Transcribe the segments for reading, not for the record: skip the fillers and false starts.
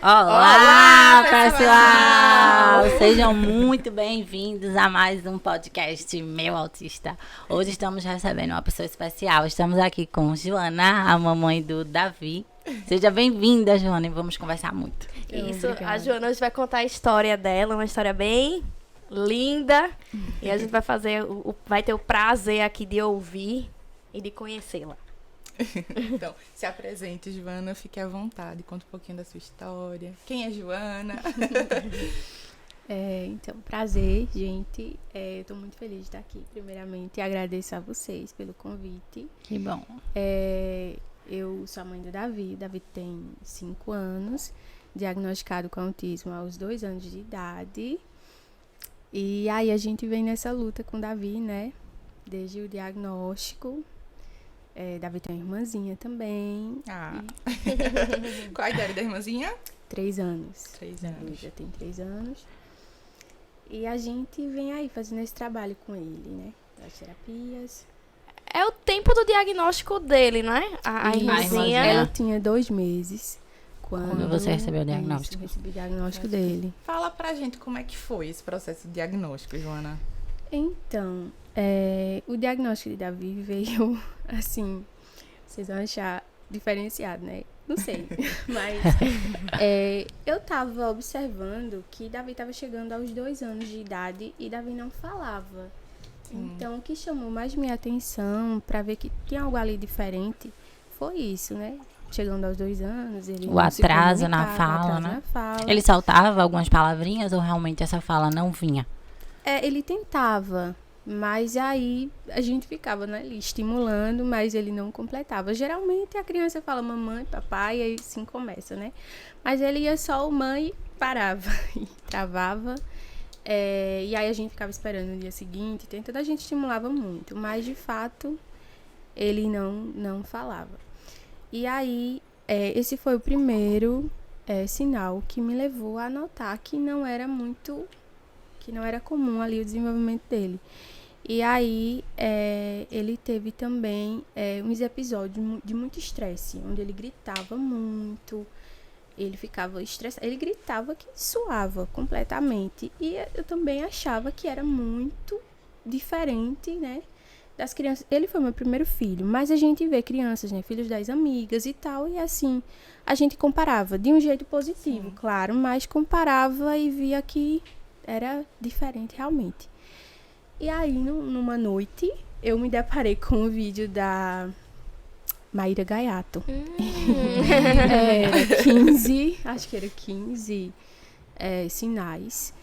Olá, pessoal! Sejam muito bem-vindos a mais um podcast Meu Autista. Hoje estamos recebendo uma pessoa especial. Estamos aqui com Joana, a mamãe do Davi. Seja bem-vinda, Joana, e vamos conversar muito. Isso, a Joana hoje vai contar a história dela, uma história bem linda. E a gente vai vai ter o prazer aqui de ouvir e de conhecê-la. Então, se apresente, Joana, fique à vontade, conta um pouquinho da sua história. Quem é Joana? Então, prazer, gente. Eu tô muito feliz de estar aqui, primeiramente, e agradeço a vocês pelo convite. Que bom. Eu sou a mãe do Davi. Davi tem 5 anos, diagnosticado com autismo aos 2 anos de idade. E aí a gente vem nessa luta com o Davi, né? Desde o diagnóstico. Davi tem uma irmãzinha também. Qual a idade da irmãzinha? 3 anos. 3 anos. Ele já tem 3 anos. E a gente vem aí fazendo esse trabalho com ele, né? Das terapias. É o tempo do diagnóstico dele, não é? A irmãzinha. Ela tinha 2 meses. Quando você recebeu o diagnóstico? Eu recebi o diagnóstico dele. Fala pra gente como é que foi esse processo de diagnóstico, Joana. Então, o diagnóstico de Davi veio, assim, vocês vão achar diferenciado, né? Não sei, mas eu tava observando que Davi tava chegando aos 2 anos de idade e Davi não falava. Então, o que chamou mais minha atenção para ver que tinha algo ali diferente foi isso, né? Chegando aos 2 anos, ele o atraso na fala, né? Ele saltava algumas palavrinhas ou realmente essa fala não vinha? Ele tentava, mas aí a gente ficava, né, ali estimulando, mas ele não completava. Geralmente a criança fala mamãe, papai, e aí sim começa, né? Mas ele ia só o mãe e parava e travava. E aí a gente ficava esperando no dia seguinte, tentando, a gente estimulava muito, mas de fato ele não falava. E aí esse foi o primeiro sinal que me levou a notar que não era comum ali o desenvolvimento dele. E aí, ele teve também uns episódios de muito estresse, onde ele gritava muito, ele ficava estressado, ele gritava que suava completamente. E eu também achava que era muito diferente, né, das crianças. Ele foi meu primeiro filho, mas a gente vê crianças, né, filhos das amigas e tal, e assim, a gente comparava de um jeito positivo, sim, claro, mas comparava e via que era diferente realmente. E aí, numa noite, eu me deparei com um vídeo da Maíra Gaiato. Era 15, acho que era 15 sinais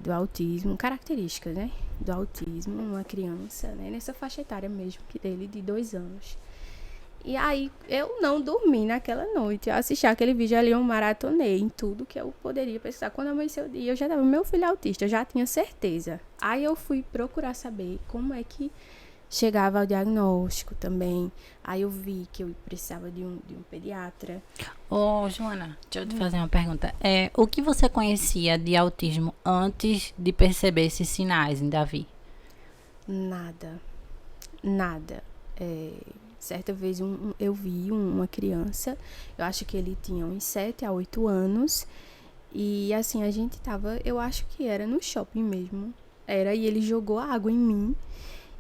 do autismo, características, né? Do autismo, uma criança, né? Nessa faixa etária mesmo, que dele, de 2 anos. E aí, eu não dormi naquela noite. Eu assisti aquele vídeo ali, eu maratonei em tudo que eu poderia pesquisar. Quando amanheceu o dia, eu já tava, meu filho é autista, eu já tinha certeza. Aí eu fui procurar saber como é que chegava ao diagnóstico também. Aí eu vi que eu precisava de um pediatra. Joana, deixa eu te fazer uma pergunta. O que você conhecia de autismo antes de perceber esses sinais em Davi? Nada. Certa vez eu vi uma criança, eu acho que ele tinha uns 7 a 8 anos, e assim, a gente tava, eu acho que era no shopping mesmo, e ele jogou água em mim,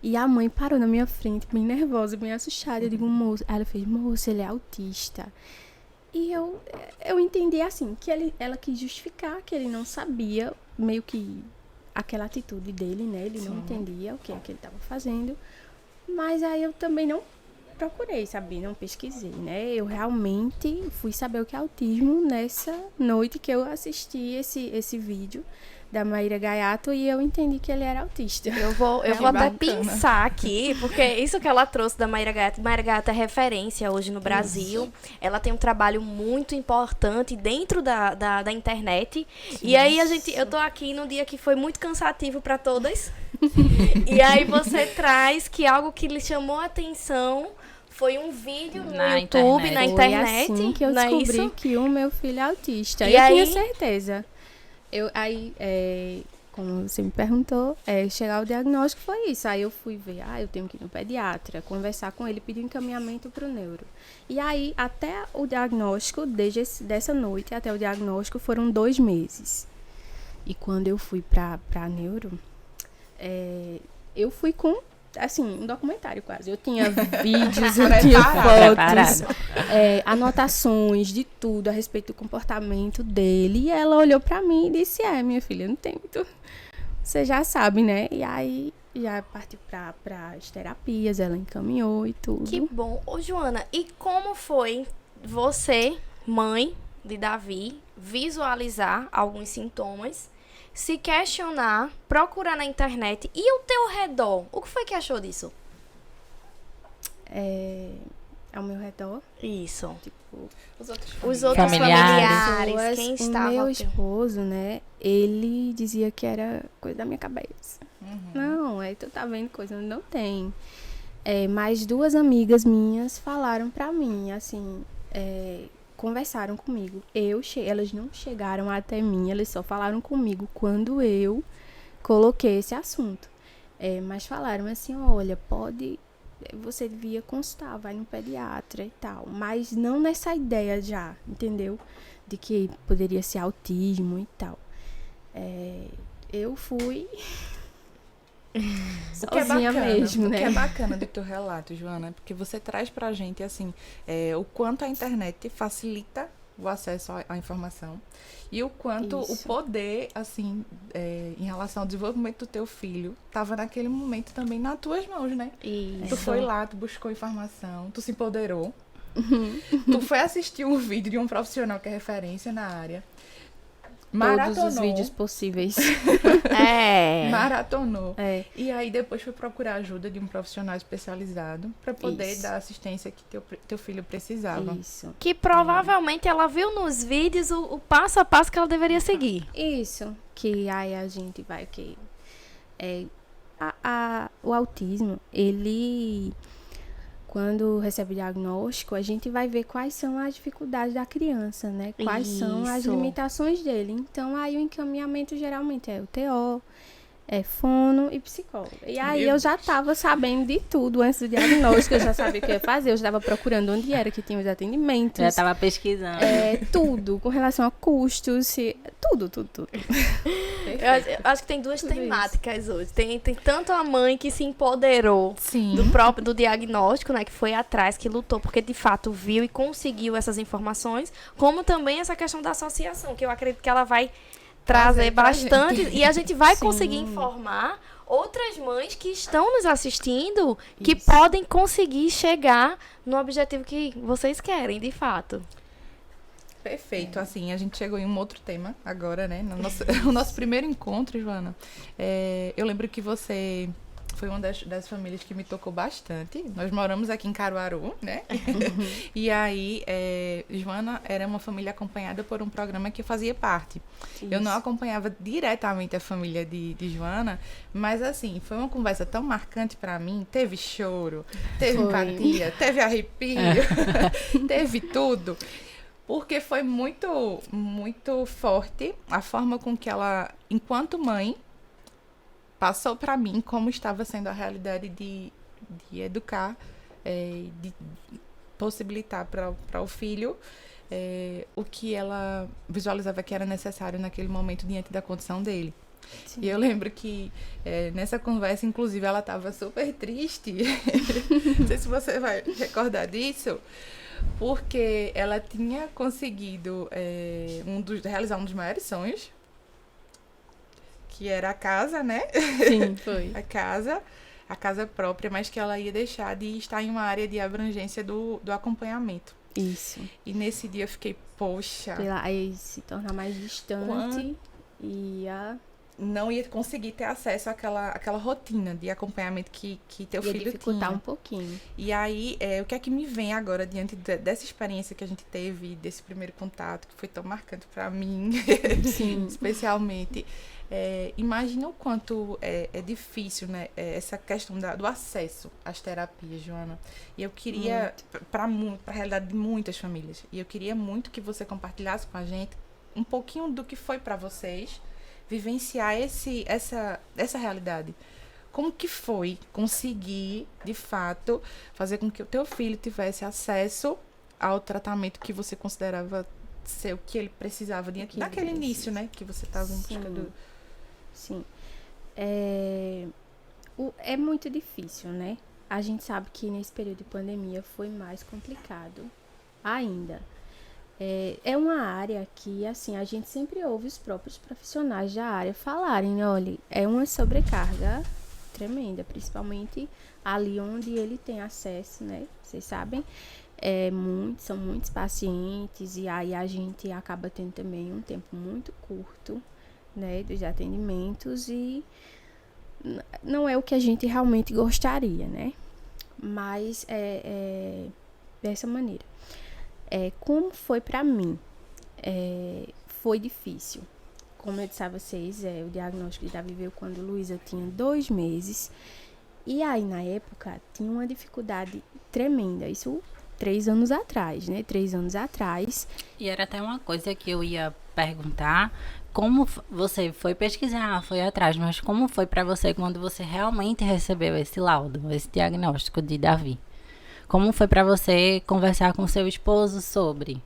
e a mãe parou na minha frente, bem nervosa, bem assustada. Eu digo, moço, aí ela fez, moço, ele é autista. E eu entendi assim, que ela quis justificar que ele não sabia, meio que aquela atitude dele, né, ele não entendia o que é que ele estava fazendo, mas aí eu também não procurei saber, não pesquisei, né? Eu realmente fui saber o que é autismo nessa noite que eu assisti esse vídeo da Maíra Gaiato e eu entendi que ele era autista. Eu vou até pensar aqui, porque isso que ela trouxe da Maíra Gaiato. Maíra Gaiato é referência hoje no Brasil. Isso. Ela tem um trabalho muito importante dentro da internet. Isso. E aí eu tô aqui num dia que foi muito cansativo para todas. E aí você traz que algo que lhe chamou a atenção foi um vídeo no YouTube, na internet. Foi assim que eu descobri que o meu filho é autista. E eu aí, tinha certeza. como você me perguntou, chegar ao diagnóstico foi isso. Aí eu fui ver, eu tenho que ir no pediatra, conversar com ele, pedir encaminhamento para o neuro. E aí, até o diagnóstico, dessa noite até o diagnóstico, foram 2 meses. E quando eu fui para neuro, eu fui com, assim, um documentário quase. Eu tinha vídeos, eu tinha fotos, anotações de tudo a respeito do comportamento dele. E ela olhou pra mim e disse, minha filha, não tem muito... Você já sabe, né? E aí, já partiu para as terapias, ela encaminhou e tudo. Que bom. Ô, Joana, e como foi você, mãe de Davi, visualizar alguns sintomas, se questionar, procurar na internet e o teu redor? O que foi que achou disso? Ao meu redor. Isso. Tipo, Os outros familiares. Quem estava... O meu esposo, né? Ele dizia que era coisa da minha cabeça. Não, tu tá vendo coisa, não tem. Mas 2 amigas minhas falaram pra mim, assim, conversaram comigo. Elas não chegaram até mim, elas só falaram comigo quando eu coloquei esse assunto. Mas falaram assim, olha, você devia consultar, vai no pediatra e tal. Mas não nessa ideia já, entendeu? De que poderia ser autismo e tal. Eu fui sozinha mesmo, né? O que é bacana do teu relato, Joana, porque você traz pra gente, assim, o quanto a internet facilita o acesso à informação e o quanto o poder, assim, em relação ao desenvolvimento do teu filho, estava naquele momento também nas tuas mãos, né? Isso. Tu foi lá, tu buscou informação, tu se empoderou, tu foi assistir um vídeo de um profissional que é referência na área, Todos os vídeos possíveis. Maratonou. E aí depois foi procurar ajuda de um profissional especializado para poder dar a assistência que teu filho precisava. Isso. Que provavelmente ela viu nos vídeos o passo a passo que ela deveria seguir. Isso. Que aí a gente vai... o autismo, ele... Quando recebe o diagnóstico, a gente vai ver quais são as dificuldades da criança, né? Quais são as limitações dele. Então, aí o encaminhamento geralmente é o TO, fono e psicólogo. E aí eu já estava sabendo de tudo antes do diagnóstico, eu já sabia o que ia fazer, eu já estava procurando onde era que tinha os atendimentos. Já estava pesquisando. Tudo, com relação a custos, tudo. Eu acho que tem 2 temáticas hoje. Tem tanto a mãe que se empoderou do diagnóstico, né? Que foi atrás, que lutou, porque de fato viu e conseguiu essas informações, como também essa questão da associação, que eu acredito que ela vai trazer bastante, e a gente vai conseguir informar outras mães que estão nos assistindo, que podem conseguir chegar no objetivo que vocês querem, de fato. Perfeito, assim, a gente chegou em um outro tema agora, né? O nosso primeiro encontro, Joana, eu lembro que você foi uma das famílias que me tocou bastante. Nós moramos aqui em Caruaru, né? E aí, Joana era uma família acompanhada por um programa que eu fazia parte. Isso. Eu não acompanhava diretamente a família de Joana, mas assim, foi uma conversa tão marcante pra mim. Teve choro, teve empatia, teve arrepio, teve tudo. Porque foi muito, muito forte a forma com que ela, enquanto mãe, passou para mim como estava sendo a realidade de educar, de possibilitar para o filho o que ela visualizava que era necessário naquele momento diante da condição dele. Sim. E eu lembro que nessa conversa, inclusive, ela estava super triste. Não sei se você vai recordar disso. Porque ela tinha conseguido realizar um dos maiores sonhos, que era a casa, né? Sim, foi. a casa própria, mas que ela ia deixar de estar em uma área de abrangência do acompanhamento. Isso. E nesse dia eu fiquei, poxa... Aí se tornar mais distante não ia conseguir ter acesso àquela rotina de acompanhamento que teu filho tinha. Ia dificultar um pouquinho. E aí, o que é que me vem agora diante dessa experiência que a gente teve, desse primeiro contato, que foi tão marcante pra mim, especialmente. Imagina o quanto é difícil, né, essa questão do acesso às terapias, Joana. E eu queria, para a realidade de muitas famílias, e eu queria muito que você compartilhasse com a gente um pouquinho do que foi para vocês, vivenciar essa realidade. Como que foi conseguir, de fato, fazer com que o teu filho tivesse acesso ao tratamento que você considerava ser o que ele precisava naquele início, né? Que você estava em busca do... Sim. É muito difícil, né? A gente sabe que nesse período de pandemia foi mais complicado ainda. É uma área que, assim, a gente sempre ouve os próprios profissionais da área falarem, olha, é uma sobrecarga tremenda, principalmente ali onde ele tem acesso, né? Vocês sabem, são muitos pacientes e aí a gente acaba tendo também um tempo muito curto, né, dos atendimentos e não é o que a gente realmente gostaria, né? Mas dessa maneira. Como foi pra mim? Foi difícil. Como eu disse a vocês, o diagnóstico de Davi veio quando Luísa tinha 2 meses. E aí, na época, tinha uma dificuldade tremenda. Isso 3 anos atrás, né? 3 anos atrás. E era até uma coisa que eu ia perguntar. Como você foi pesquisar, foi atrás, mas como foi pra você quando você realmente recebeu esse laudo, esse diagnóstico de Davi? Como foi pra você conversar com seu esposo sobre?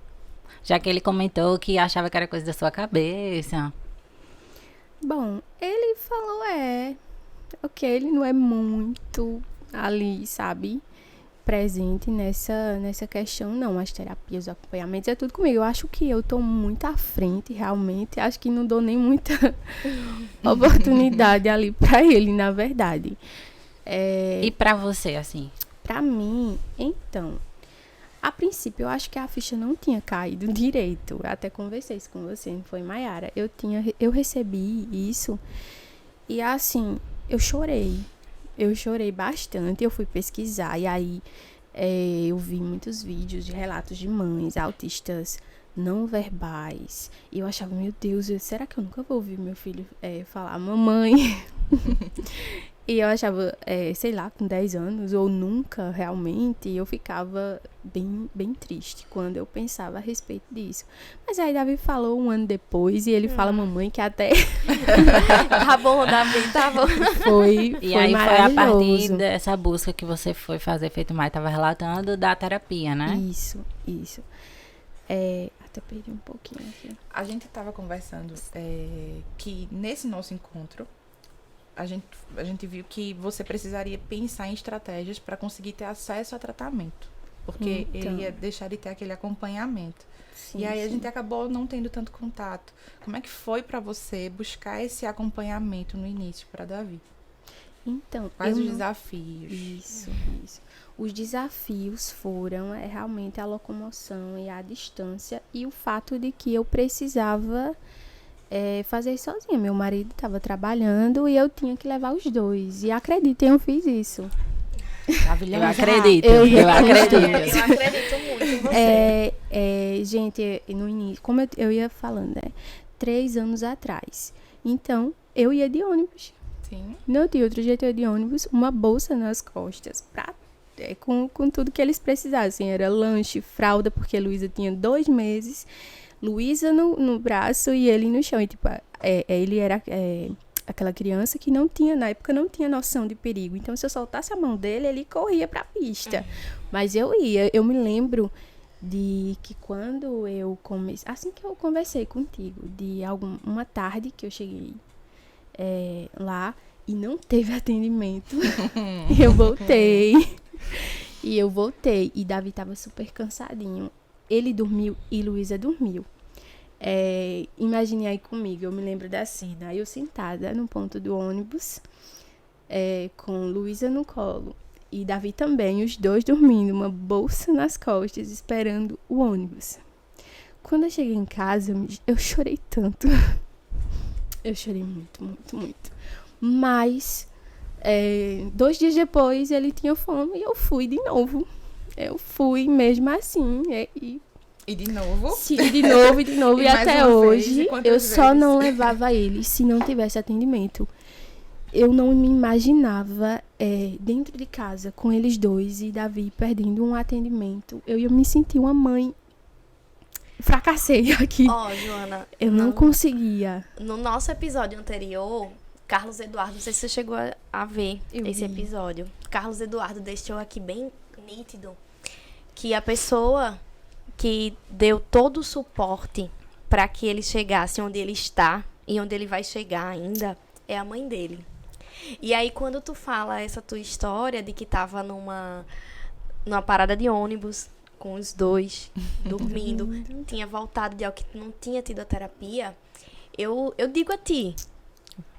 Já que ele comentou que achava que era coisa da sua cabeça. Bom, ele falou, ok, ele não é muito ali, sabe, presente nessa questão, não. As terapias, os acompanhamentos, é tudo comigo. Eu acho que eu tô muito à frente, realmente. Acho que não dou nem muita oportunidade ali pra ele, na verdade. E pra você, assim? Pra mim, então, a princípio, eu acho que a ficha não tinha caído direito. Eu até conversei isso com você, não foi, Mayara? Eu recebi isso e, assim, eu chorei. Eu chorei bastante, eu fui pesquisar e aí eu vi muitos vídeos de relatos de mães autistas não verbais. E eu achava, meu Deus, será que eu nunca vou ouvir meu filho falar mamãe? E eu achava, sei lá, com 10 anos, ou nunca realmente, eu ficava bem, bem triste quando eu pensava a respeito disso. Mas aí Davi falou 1 ano depois, e ele fala mamãe, que até... Tá bom, Davi, tá bom. Foi E aí foi a partir maravilhoso. dessa busca que você foi fazer, feito mais, estava relatando, da terapia, né? Isso. Até perdi um pouquinho aqui. A gente estava conversando que nesse nosso encontro, a gente viu que você precisaria pensar em estratégias para conseguir ter acesso a tratamento. Porque ele ia deixar de ter aquele acompanhamento. Sim, e aí a gente acabou não tendo tanto contato. Como é que foi para você buscar esse acompanhamento no início para Davi? Então, Quais os desafios? Isso. Os desafios foram realmente a locomoção e a distância e o fato de que eu precisava fazer isso sozinha. Meu marido estava trabalhando e eu tinha que levar os 2. E acreditem, eu fiz isso. Eu acredito. Eu acredito muito em você. Gente, no início, como eu ia falando, 3 anos atrás. Então, eu ia de ônibus. Sim. Não tinha outro jeito, eu ia de ônibus, uma bolsa nas costas, com tudo que eles precisassem. Era lanche, fralda, porque a Luísa tinha 2 meses. Luísa no braço e ele no chão. E, tipo, ele era aquela criança que na época não tinha noção de perigo. Então, se eu soltasse a mão dele, ele corria pra pista. Mas eu me lembro de que quando eu comecei... Assim que eu conversei contigo, de uma tarde que eu cheguei lá e não teve atendimento. Eu voltei. E Davi tava super cansadinho. Ele dormiu e Luísa dormiu. Imagine aí comigo, eu me lembro da cena. Eu sentada no ponto do ônibus, com Luísa no colo. E Davi também, os 2 dormindo, uma bolsa nas costas, esperando o ônibus. Quando eu cheguei em casa, eu chorei tanto. Eu chorei muito, muito, muito. Mas, 2 dias depois, ele tinha fome e eu fui de novo. Eu fui mesmo assim. E de novo? Sim, de novo. E até hoje, eu só não vezes? levava ele se não tivesse atendimento. Eu não me imaginava dentro de casa com eles 2 e Davi perdendo um atendimento. Eu ia me sentir uma mãe fracassei aqui. Ó, Joana, Eu não conseguia. no nosso episódio anterior, Carlos Eduardo, não sei se você chegou a ver Eu esse vi. episódio. Carlos Eduardo deixou aqui bem nítido que a pessoa que deu todo o suporte para que ele chegasse onde ele está e onde ele vai chegar ainda é a mãe dele. E aí, quando tu fala essa tua história de que tava numa parada de ônibus com os dois, dormindo, tinha voltado de algo que não tinha tido a terapia, eu digo a ti,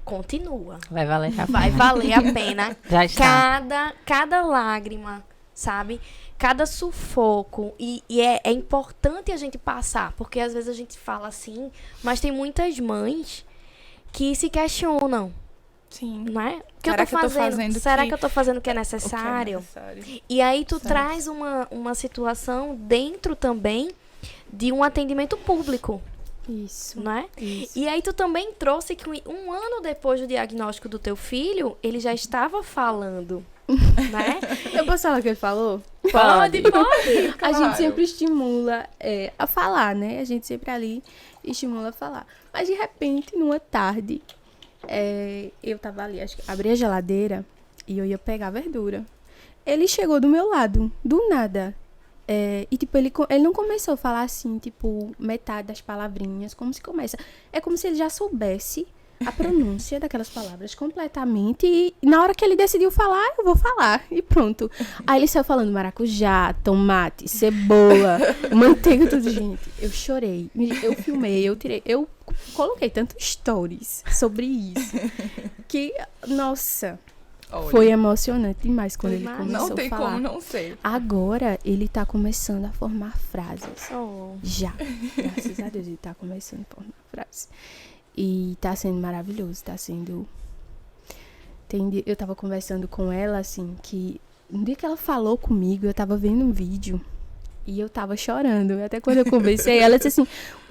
continua. Vai valer a pena. Vai valer a pena Já está. cada lágrima, sabe? Cada sufoco. E é importante a gente passar, porque às vezes a gente fala assim, mas tem muitas mães que se questionam, Sim. não é? O que Será eu tô que eu tô fazendo? fazendo Será que- que eu tô fazendo o que é O que é necessário? necessário. E aí tu Certo. traz uma situação dentro também de um atendimento público, Isso. não é? Isso. E aí tu também trouxe que um ano depois do diagnóstico do teu filho, ele já estava falando, né? Eu posso falar o que ele falou? Pode. A Claro. gente sempre estimula a falar, né? A gente sempre ali estimula a falar. Mas de repente, numa tarde, eu tava ali, acho que abri a geladeira e eu ia pegar verdura. Ele chegou do meu lado, do nada. E tipo, ele não começou a falar assim, tipo, metade das palavrinhas, como se começa. É como se ele já soubesse a pronúncia daquelas palavras completamente. E na hora que ele decidiu falar, eu vou falar. E pronto. Aí ele saiu falando maracujá, tomate, cebola, manteiga, tudo. Gente, eu chorei. Eu filmei, eu tirei. Eu coloquei tantos stories sobre isso. Que, nossa, Olha, foi emocionante demais quando ele Imagina. começou não tem a falar. como não ser. Agora ele tá começando a formar frases. Oh. Já. Graças a Deus ele tá começando a formar frases. E tá sendo maravilhoso, tá sendo... Eu tava conversando com ela, assim, que no dia que ela falou comigo, eu tava vendo um vídeo e eu tava chorando. Até quando eu conversei, ela disse assim,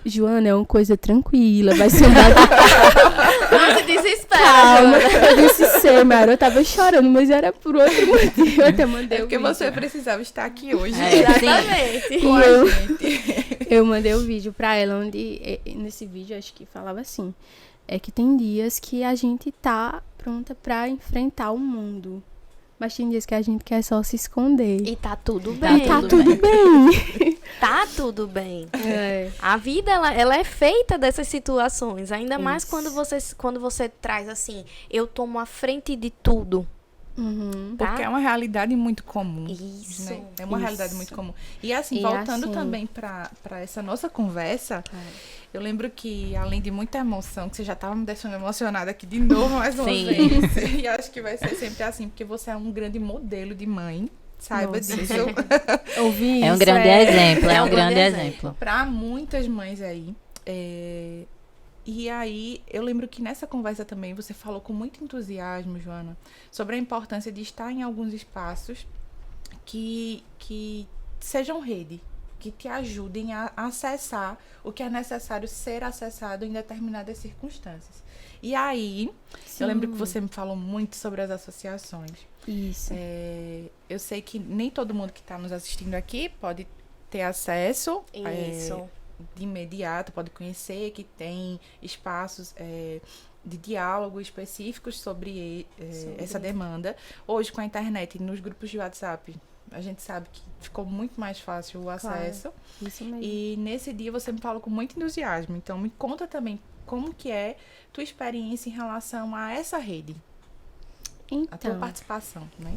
Joana, é uma coisa tranquila, vai ser Não se desespera, calma. Joana. Eu disse, sei, Mara, eu tava chorando, mas era por outro motivo. Eu até mandei É o porque vídeo. você precisava estar aqui hoje. Exatamente. Com a eu- gente. Eu mandei o vídeo pra ela, onde nesse vídeo acho que falava assim, que tem dias que a gente tá pronta pra enfrentar o mundo, mas tem dias que a gente quer só se esconder. E tá tudo Tá bem. E tá tudo tudo bem. Tá tudo bem. É. A vida, ela é feita dessas situações. Ainda mais Isso. quando você traz assim, eu tomo a frente de tudo. Uhum. Tá? Porque é uma realidade muito comum. Isso. Né? É uma Isso. realidade muito comum. E assim, E voltando assim- também para essa nossa conversa, eu lembro que, além de muita emoção, que você já estava me deixando emocionada aqui de novo mais uma Sim. vez. E acho que vai ser sempre assim, porque você é um grande modelo de mãe. Saiba Nossa. disso. Ouvi isso. É um grande exemplo, é É um um grande grande exemplo. Para muitas mães aí. E aí, eu lembro que nessa conversa também você falou com muito entusiasmo, Joana, sobre a importância de estar em alguns espaços que sejam rede, que te ajudem a acessar o que é necessário ser acessado em determinadas circunstâncias. E aí, eu lembro que você me falou muito sobre as associações. Isso. Eu sei que nem todo mundo que está nos assistindo aqui pode ter acesso Isso. de imediato, pode conhecer que tem espaços de diálogo específicos sobre essa demanda. Hoje, com a internet e nos grupos de WhatsApp, a gente sabe que ficou muito mais fácil o acesso. Isso mesmo. E nesse dia você me falou com muito entusiasmo. Então, me conta também como que é tua experiência em relação a essa rede, a tua Então, participação, né?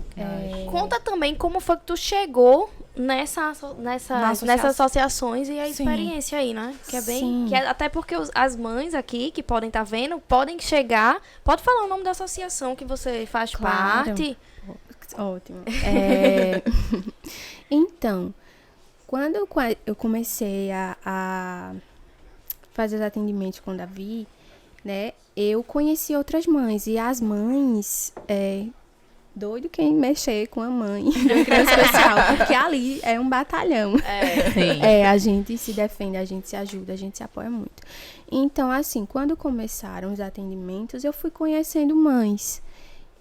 Conta também como foi que tu chegou nessas associações e a Sim. experiência aí, né? Que é bem. Sim. Até porque as mães aqui que podem estar vendo, podem chegar. Pode falar o nome da associação que você faz Claro. parte. ótimo. Então, quando eu comecei a fazer os atendimentos com o Davi, né, eu conheci outras mães. E as mães, doido quem mexer com a mãe de criança especial, porque ali é um batalhão. Sim. A gente se defende, a gente se ajuda, a gente se apoia muito. Então, assim, quando começaram os atendimentos, eu fui conhecendo mães.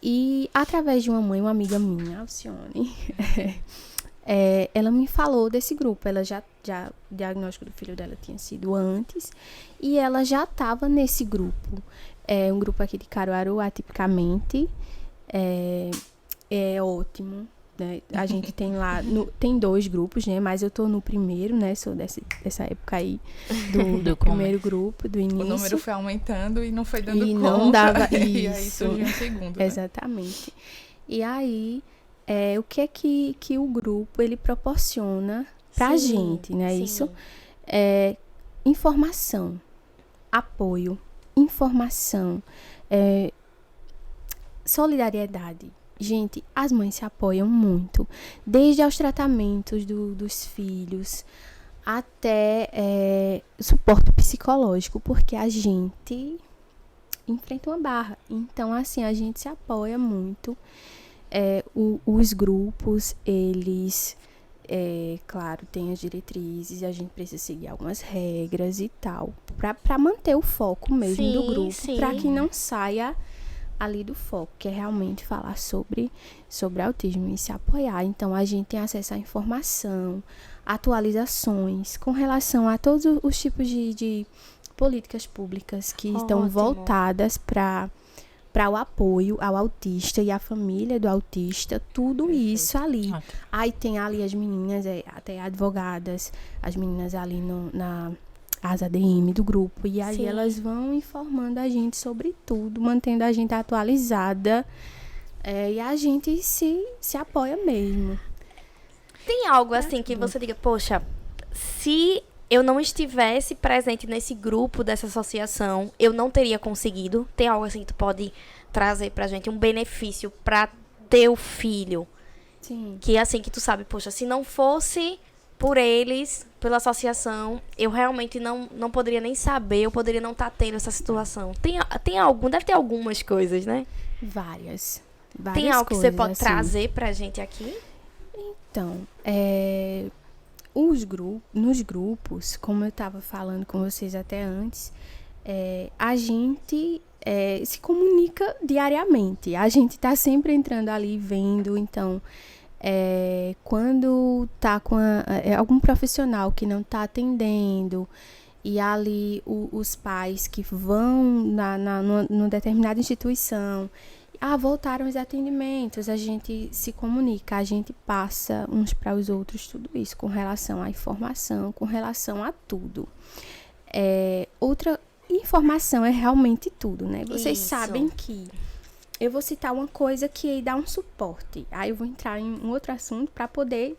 E através de uma mãe, uma amiga minha, Alcione, ela me falou desse grupo. Ela o diagnóstico do filho dela tinha sido antes, e ela já estava nesse grupo. É um grupo aqui de Caruaru, atipicamente. É ótimo, né? A gente tem lá, tem 2 grupos, né? Mas eu tô no primeiro, né? Sou dessa época aí, do primeiro grupo, do início. O número foi aumentando e não foi dando e conta. Não dava isso. E aí surgiu um segundo, né? Exatamente. E aí, o que é que o grupo, ele proporciona pra gente, né? Sim. Isso informação, apoio, informação, solidariedade. Gente, as mães se apoiam muito, desde aos tratamentos dos filhos até suporte psicológico, porque a gente enfrenta uma barra. Então, assim, a gente se apoia muito. Os grupos, eles, claro, têm as diretrizes, a gente precisa seguir algumas regras e tal, para manter o foco mesmo do grupo, para que não saia ali do foco, que é realmente falar sobre autismo e se apoiar. Então, a gente tem acesso à informação, atualizações com relação a todos os tipos de políticas públicas que estão voltadas para o apoio ao autista e à família do autista, tudo isso ali. Aí tem ali as meninas, até advogadas, as meninas ali as ADM do grupo, e aí elas vão informando a gente sobre tudo, mantendo a gente atualizada, e a gente se apoia mesmo. Tem algo assim que você diga, poxa, se eu não estivesse presente nesse grupo dessa associação, eu não teria conseguido? Tem algo assim que tu pode trazer pra gente, um benefício pra teu filho? Sim. Que assim, que tu sabe, poxa, se não fosse por eles, pela associação, eu realmente não poderia nem saber, eu poderia não estar tendo essa situação. Tem algum, deve ter algumas coisas, né? Várias Tem algo que você pode assim trazer pra gente aqui? Então, nos grupos, como eu estava falando com vocês até antes, a gente se comunica diariamente. A gente está sempre entrando ali, vendo, então... quando tá com algum profissional que não tá atendendo, e ali os pais que vão numa determinada instituição, voltaram os atendimentos, a gente se comunica, a gente passa uns para os outros tudo isso, com relação à informação, com relação a tudo. Outra informação é realmente tudo, né? Vocês sabem que eu vou citar uma coisa que dá um suporte. Aí eu vou entrar em um outro assunto para poder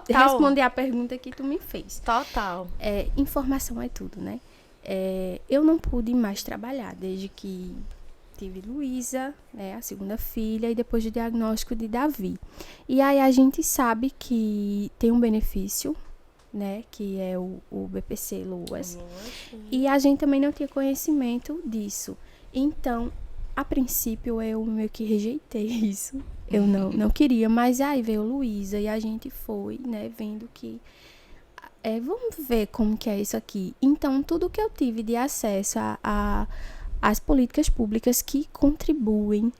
responder a pergunta que tu me fez. Total. Informação é tudo, né? Eu não pude mais trabalhar desde que tive Luísa, né, a segunda filha, e depois do diagnóstico de Davi. E aí a gente sabe que tem um benefício, né, que é o BPC LOAS. E a gente também não tinha conhecimento disso. Então, a princípio, eu meio que rejeitei isso. Eu não queria, mas aí veio Luísa e a gente foi, né, vendo que... vamos ver como que é isso aqui. Então, tudo que eu tive de acesso às políticas públicas que contribuem,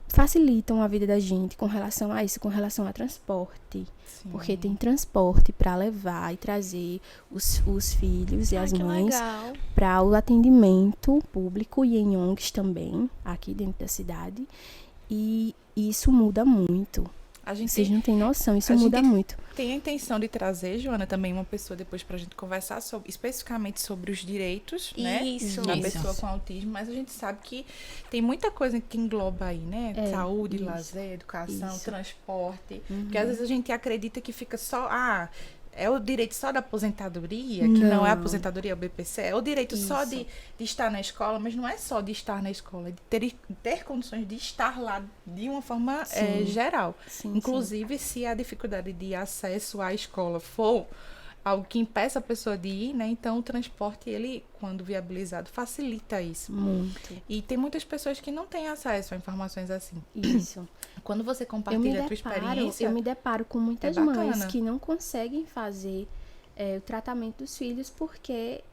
facilitam a vida da gente com relação a isso, com relação a transporte. Sim. Porque tem transporte para levar e trazer os filhos e as mães para o atendimento público e em ONGs também, aqui dentro da cidade. E isso muda muito. Vocês não têm noção, isso muda muito. Tem a intenção de trazer, Joana, também uma pessoa depois pra gente conversar especificamente sobre os direitos, né? Da pessoa com autismo, mas a gente sabe que tem muita coisa que engloba aí, né? Saúde, lazer, educação, transporte. Porque às vezes a gente acredita que fica só... é o direito só da aposentadoria, que não é a aposentadoria, é o BPC. É o direito só de estar na escola, mas não é só de estar na escola, é de ter condições de estar lá de uma forma geral. Inclusive, se a dificuldade de acesso à escola for algo que impeça a pessoa de ir, né? Então, o transporte, ele, quando viabilizado, facilita isso. Muito. E tem muitas pessoas que não têm acesso a informações assim. Isso. Quando você compartilha a tua experiência... Eu me deparo com muitas mães que não conseguem fazer o tratamento dos filhos porque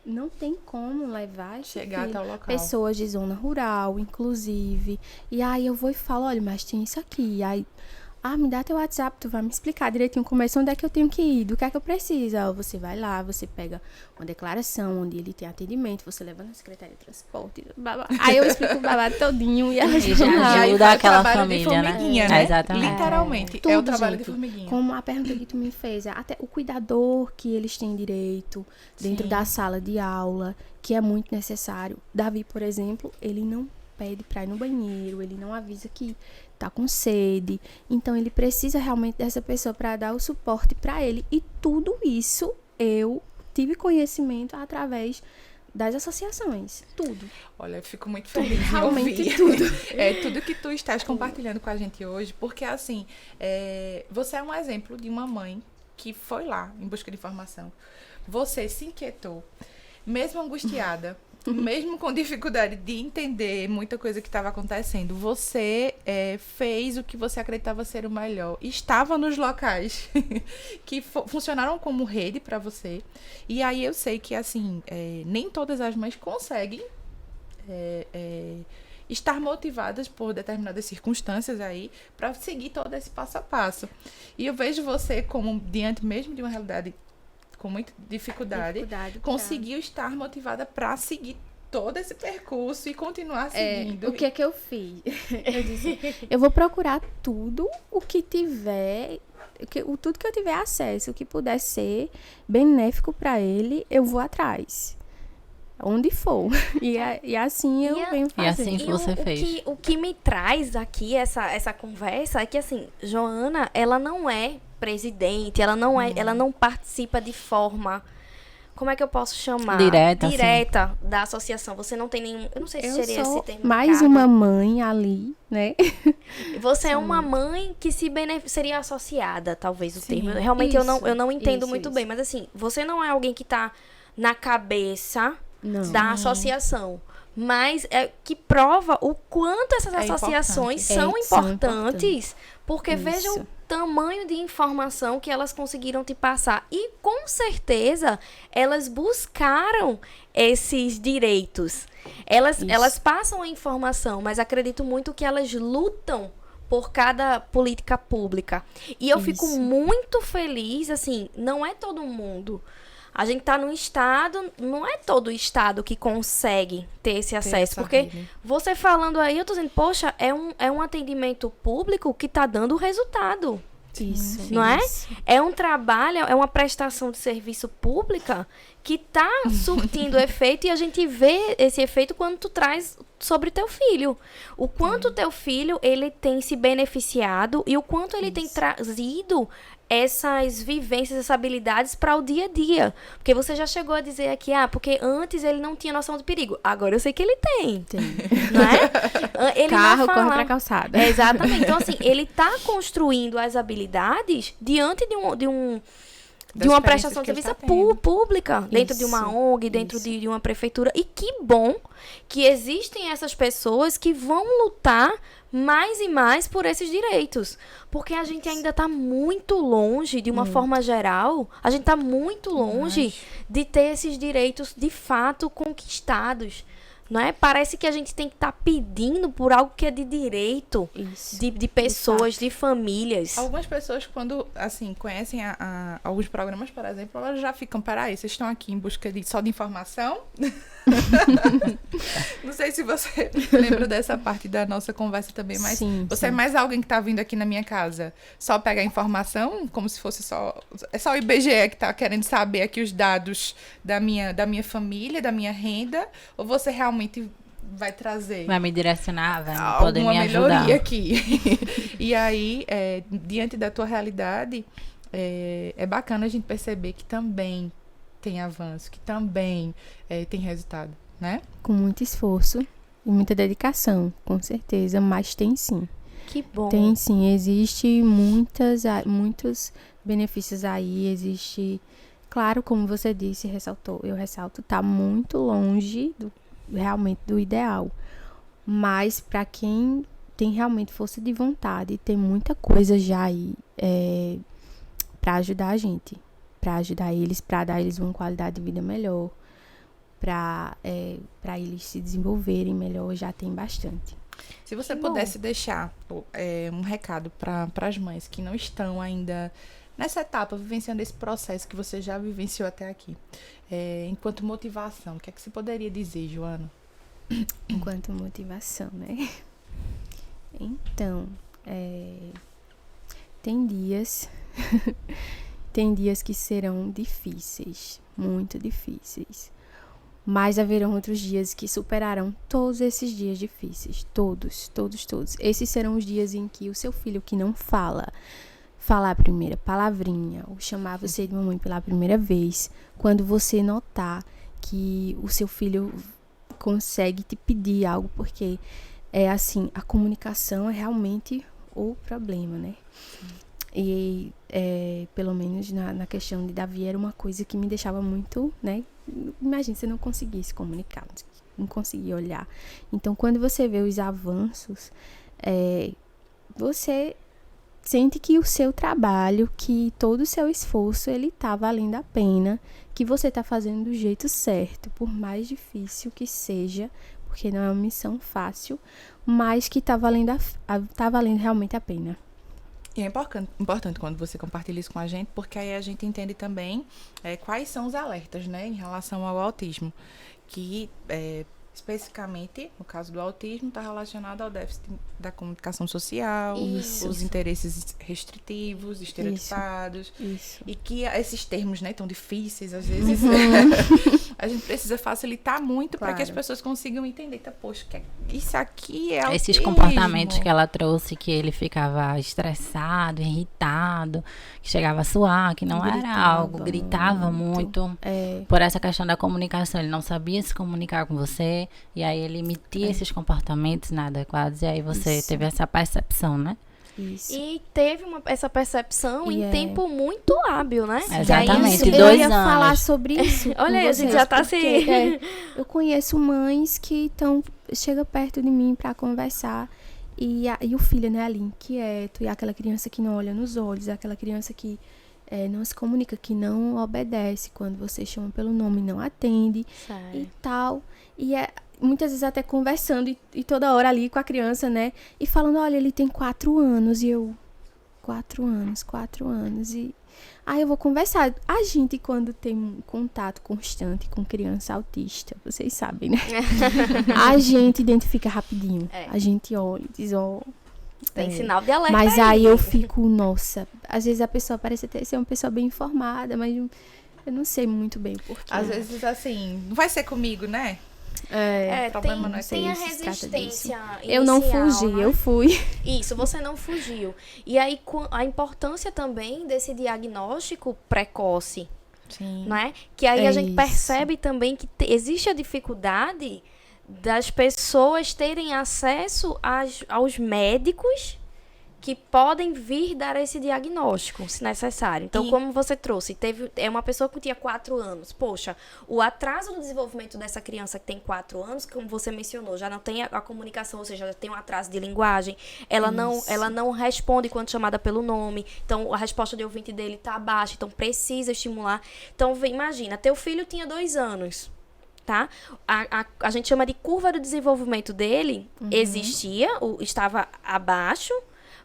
não tem como levar chegar até o local. Pessoas de zona rural, inclusive. E aí eu vou e falo, olha, mas tem isso aqui. E aí me dá teu WhatsApp, tu vai me explicar direitinho como é, onde é que eu tenho que ir, do que é que eu preciso. Aí você vai lá, você pega uma declaração onde ele tem atendimento, você leva na Secretaria de Transporte, babá. Aí eu explico o babado todinho e ela E já ajuda aquela família, né? Exatamente. Literalmente, tudo, é o trabalho gente. de formiguinha. Como a pergunta que tu me fez, até o cuidador que eles têm direito dentro da sala de aula, que é muito necessário. Davi, por exemplo, ele não pede pra ir no banheiro, ele não avisa que tá com sede. Então, ele precisa realmente dessa pessoa para dar o suporte para ele. E tudo isso eu tive conhecimento através das associações. Tudo. Olha, eu fico muito feliz de Realmente ouvir. tudo. Tudo que tu estás compartilhando com a gente hoje, porque assim, você é um exemplo de uma mãe que foi lá em busca de informação. Você se inquietou, mesmo angustiada, mesmo com dificuldade de entender muita coisa que estava acontecendo, você fez o que você acreditava ser o melhor. Estava nos locais que funcionaram como rede para você. E aí eu sei que, assim, nem todas as mães conseguem estar motivadas por determinadas circunstâncias aí para seguir todo esse passo a passo. E eu vejo você como, diante mesmo de uma realidade com muita dificuldade conseguiu estar motivada para seguir todo esse percurso e continuar seguindo. O que é que eu fiz? Eu disse, eu vou procurar tudo o que tiver, tudo que eu tiver acesso, o que puder ser benéfico para ele, eu vou atrás. Onde for. E assim eu venho fazendo. E assim que você fez. O que me traz aqui essa conversa é que, assim, Joana, ela não é presidente, ela não participa de forma, como é que eu posso chamar? Direta da associação. Você não tem nenhum, eu não sei se seria esse termo. Mais uma mãe ali, né? Você é uma mãe que seria associada, talvez o termo. Realmente eu não entendo muito bem, mas assim, você não é alguém que tá na cabeça da associação, mas que prova o quanto essas associações são importantes, porque veja o tamanho de informação que elas conseguiram te passar. E, com certeza, elas buscaram esses direitos. Elas passam a informação, mas acredito muito que elas lutam por cada política pública. E eu fico muito feliz, assim, não é todo mundo. A gente tá num estado, não é todo estado que consegue ter esse acesso. Porque você falando aí, eu tô dizendo, poxa, é um atendimento público que tá dando resultado. Isso. Não é? É um trabalho, é uma prestação de serviço pública que tá surtindo efeito, e a gente vê esse efeito quando tu traz sobre teu filho. O quanto teu filho, ele tem se beneficiado e o quanto ele tem trazido essas vivências, essas habilidades para o dia a dia. Porque você já chegou a dizer aqui, porque antes ele não tinha noção de perigo. Agora eu sei que ele tem. Não é? Ele Carro corre pra calçada. Exatamente. Então, assim, ele tá construindo as habilidades diante de uma prestação de serviço pública, dentro de uma ONG, dentro de uma prefeitura. E que bom que existem essas pessoas que vão lutar mais e mais por esses direitos. Porque a gente ainda está muito longe, de uma forma geral, a gente está muito longe de ter esses direitos de fato conquistados. Não é? Parece que a gente tem que estar pedindo por algo que é de direito de pessoas, de famílias. Algumas pessoas, quando assim, conhecem alguns programas, por exemplo, elas já ficam, peraí, vocês estão aqui em busca só de informação? Não sei se você lembra dessa parte da nossa conversa também, mas você é mais alguém que está vindo aqui na minha casa só pegar informação, como se fosse só o IBGE que está querendo saber aqui os dados da minha família, da minha renda, ou você realmente vai trazer, vai me direcionar, vai poder me ajudar, alguma melhoria aqui. E aí, diante da tua realidade, é bacana a gente perceber que também tem avanço, que também tem resultado, né? Com muito esforço e muita dedicação, com certeza, mas tem sim. Que bom. Tem sim, existe muitos benefícios aí, existe, claro, como você disse, eu ressalto, tá muito longe realmente do ideal, mas para quem tem realmente força de vontade, tem muita coisa já aí para ajudar a gente, para ajudar eles, para dar eles uma qualidade de vida melhor, para eles se desenvolverem melhor, já tem bastante. Se você pudesse deixar um recado para as mães que não estão ainda nessa etapa, vivenciando esse processo que você já vivenciou até aqui, enquanto motivação, o que é que você poderia dizer, Joana? Enquanto motivação, né? Então, tem dias que serão difíceis, muito difíceis. Mas haverão outros dias que superarão todos esses dias difíceis. Todos. Esses serão os dias em que o seu filho que não falar a primeira palavrinha, ou chamar você de mamãe pela primeira vez, quando você notar que o seu filho consegue te pedir algo, porque a comunicação é realmente o problema, né? E pelo menos na questão de Davi era uma coisa que me deixava muito, né? Imagina, você não conseguia se comunicar, não conseguia olhar. Então, quando você vê os avanços, você sente que o seu trabalho, que todo o seu esforço, ele tá valendo a pena, que você tá fazendo do jeito certo, por mais difícil que seja, porque não é uma missão fácil, mas que tá valendo realmente a pena. E é importante quando você compartilha isso com a gente, porque aí a gente entende também quais são os alertas, né, em relação ao autismo, que especificamente, no caso do autismo, está relacionado ao déficit da comunicação social, os interesses restritivos, estereotipados. Isso. E que esses termos, né, tão difíceis, às vezes, a gente precisa facilitar muito para que as pessoas consigam entender. Tá, poxa, isso aqui é autismo. Esses comportamentos que ela trouxe, que ele ficava estressado, irritado, que chegava a suar, que não era algo, gritava muito. Por essa questão da comunicação, ele não sabia se comunicar com você. E aí ele emitia esses comportamentos inadequados. E aí você teve essa percepção, né? Isso. E teve essa percepção em tempo muito hábil, né? Exatamente, eu 2 ia anos. falar sobre isso. Olha aí, a gente já tá eu conheço mães que chegam perto de mim pra conversar. E o filho, né, ali, inquieto. E aquela criança que não olha nos olhos. Aquela criança que não se comunica, que não obedece. Quando você chama pelo nome, não atende. Sério? E tal. E muitas vezes até conversando e toda hora ali com a criança, né? E falando, olha, ele tem 4 anos. E eu, 4 anos. E aí eu vou conversar. A gente, quando tem um contato constante com criança autista, vocês sabem, né? A gente identifica rapidinho. A gente olha e diz, tem sinal de alerta. Mas aí eu fico, nossa, às vezes a pessoa parece até ser uma pessoa bem informada, mas eu não sei muito bem por quê. Às vezes, assim, não vai ser comigo, né? Problema não é tem a se trata resistência inicial, eu não fugi, né? eu fui. Isso, você não fugiu. E aí, a importância também desse diagnóstico precoce, Sim. não é? Que aí a gente isso. percebe também que existe a dificuldade das pessoas terem acesso aos médicos que podem vir dar esse diagnóstico, se necessário. Então, como você trouxe, é uma pessoa que tinha 4 anos. Poxa, o atraso do desenvolvimento dessa criança que tem 4 anos, como você mencionou, já não tem a comunicação, ou seja, já tem um atraso de linguagem. Ela não responde quando chamada pelo nome. Então, a resposta de ouvinte dele está baixa. Então, precisa estimular. Então, imagina, teu filho tinha 2 anos. Tá? A gente chama de curva do desenvolvimento dele, estava abaixo.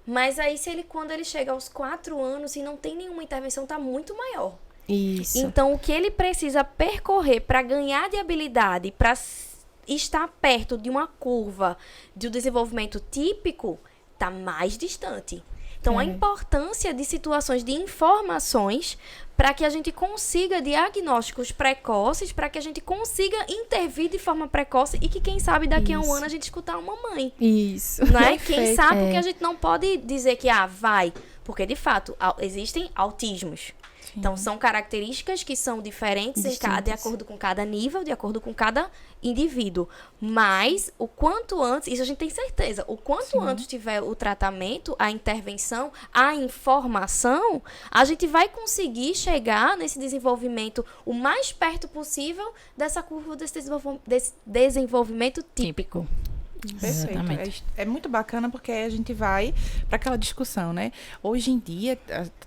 Mas aí, quando ele chega aos 4 anos e não tem nenhuma intervenção, tá muito maior. Isso. Então, o que ele precisa percorrer para ganhar de habilidade, para estar perto de uma curva de um desenvolvimento típico, tá mais distante. Então, a importância de situações de informações para que a gente consiga diagnósticos precoces, para que a gente consiga intervir de forma precoce e que, quem sabe, daqui a um ano a gente escutar uma mãe. Isso. Não é? Quem sabe, porque a gente não pode dizer que, vai. Porque, de fato, existem autismos. Sim. Então, são características que são diferentes de acordo com cada nível, de acordo com cada indivíduo. Mas, o quanto antes, isso a gente tem certeza, o quanto antes tiver o tratamento, a intervenção, a informação, a gente vai conseguir chegar nesse desenvolvimento o mais perto possível dessa curva desse desenvolvimento típico. Perfeito. Exatamente. É muito bacana porque a gente vai para aquela discussão, né? Hoje em dia,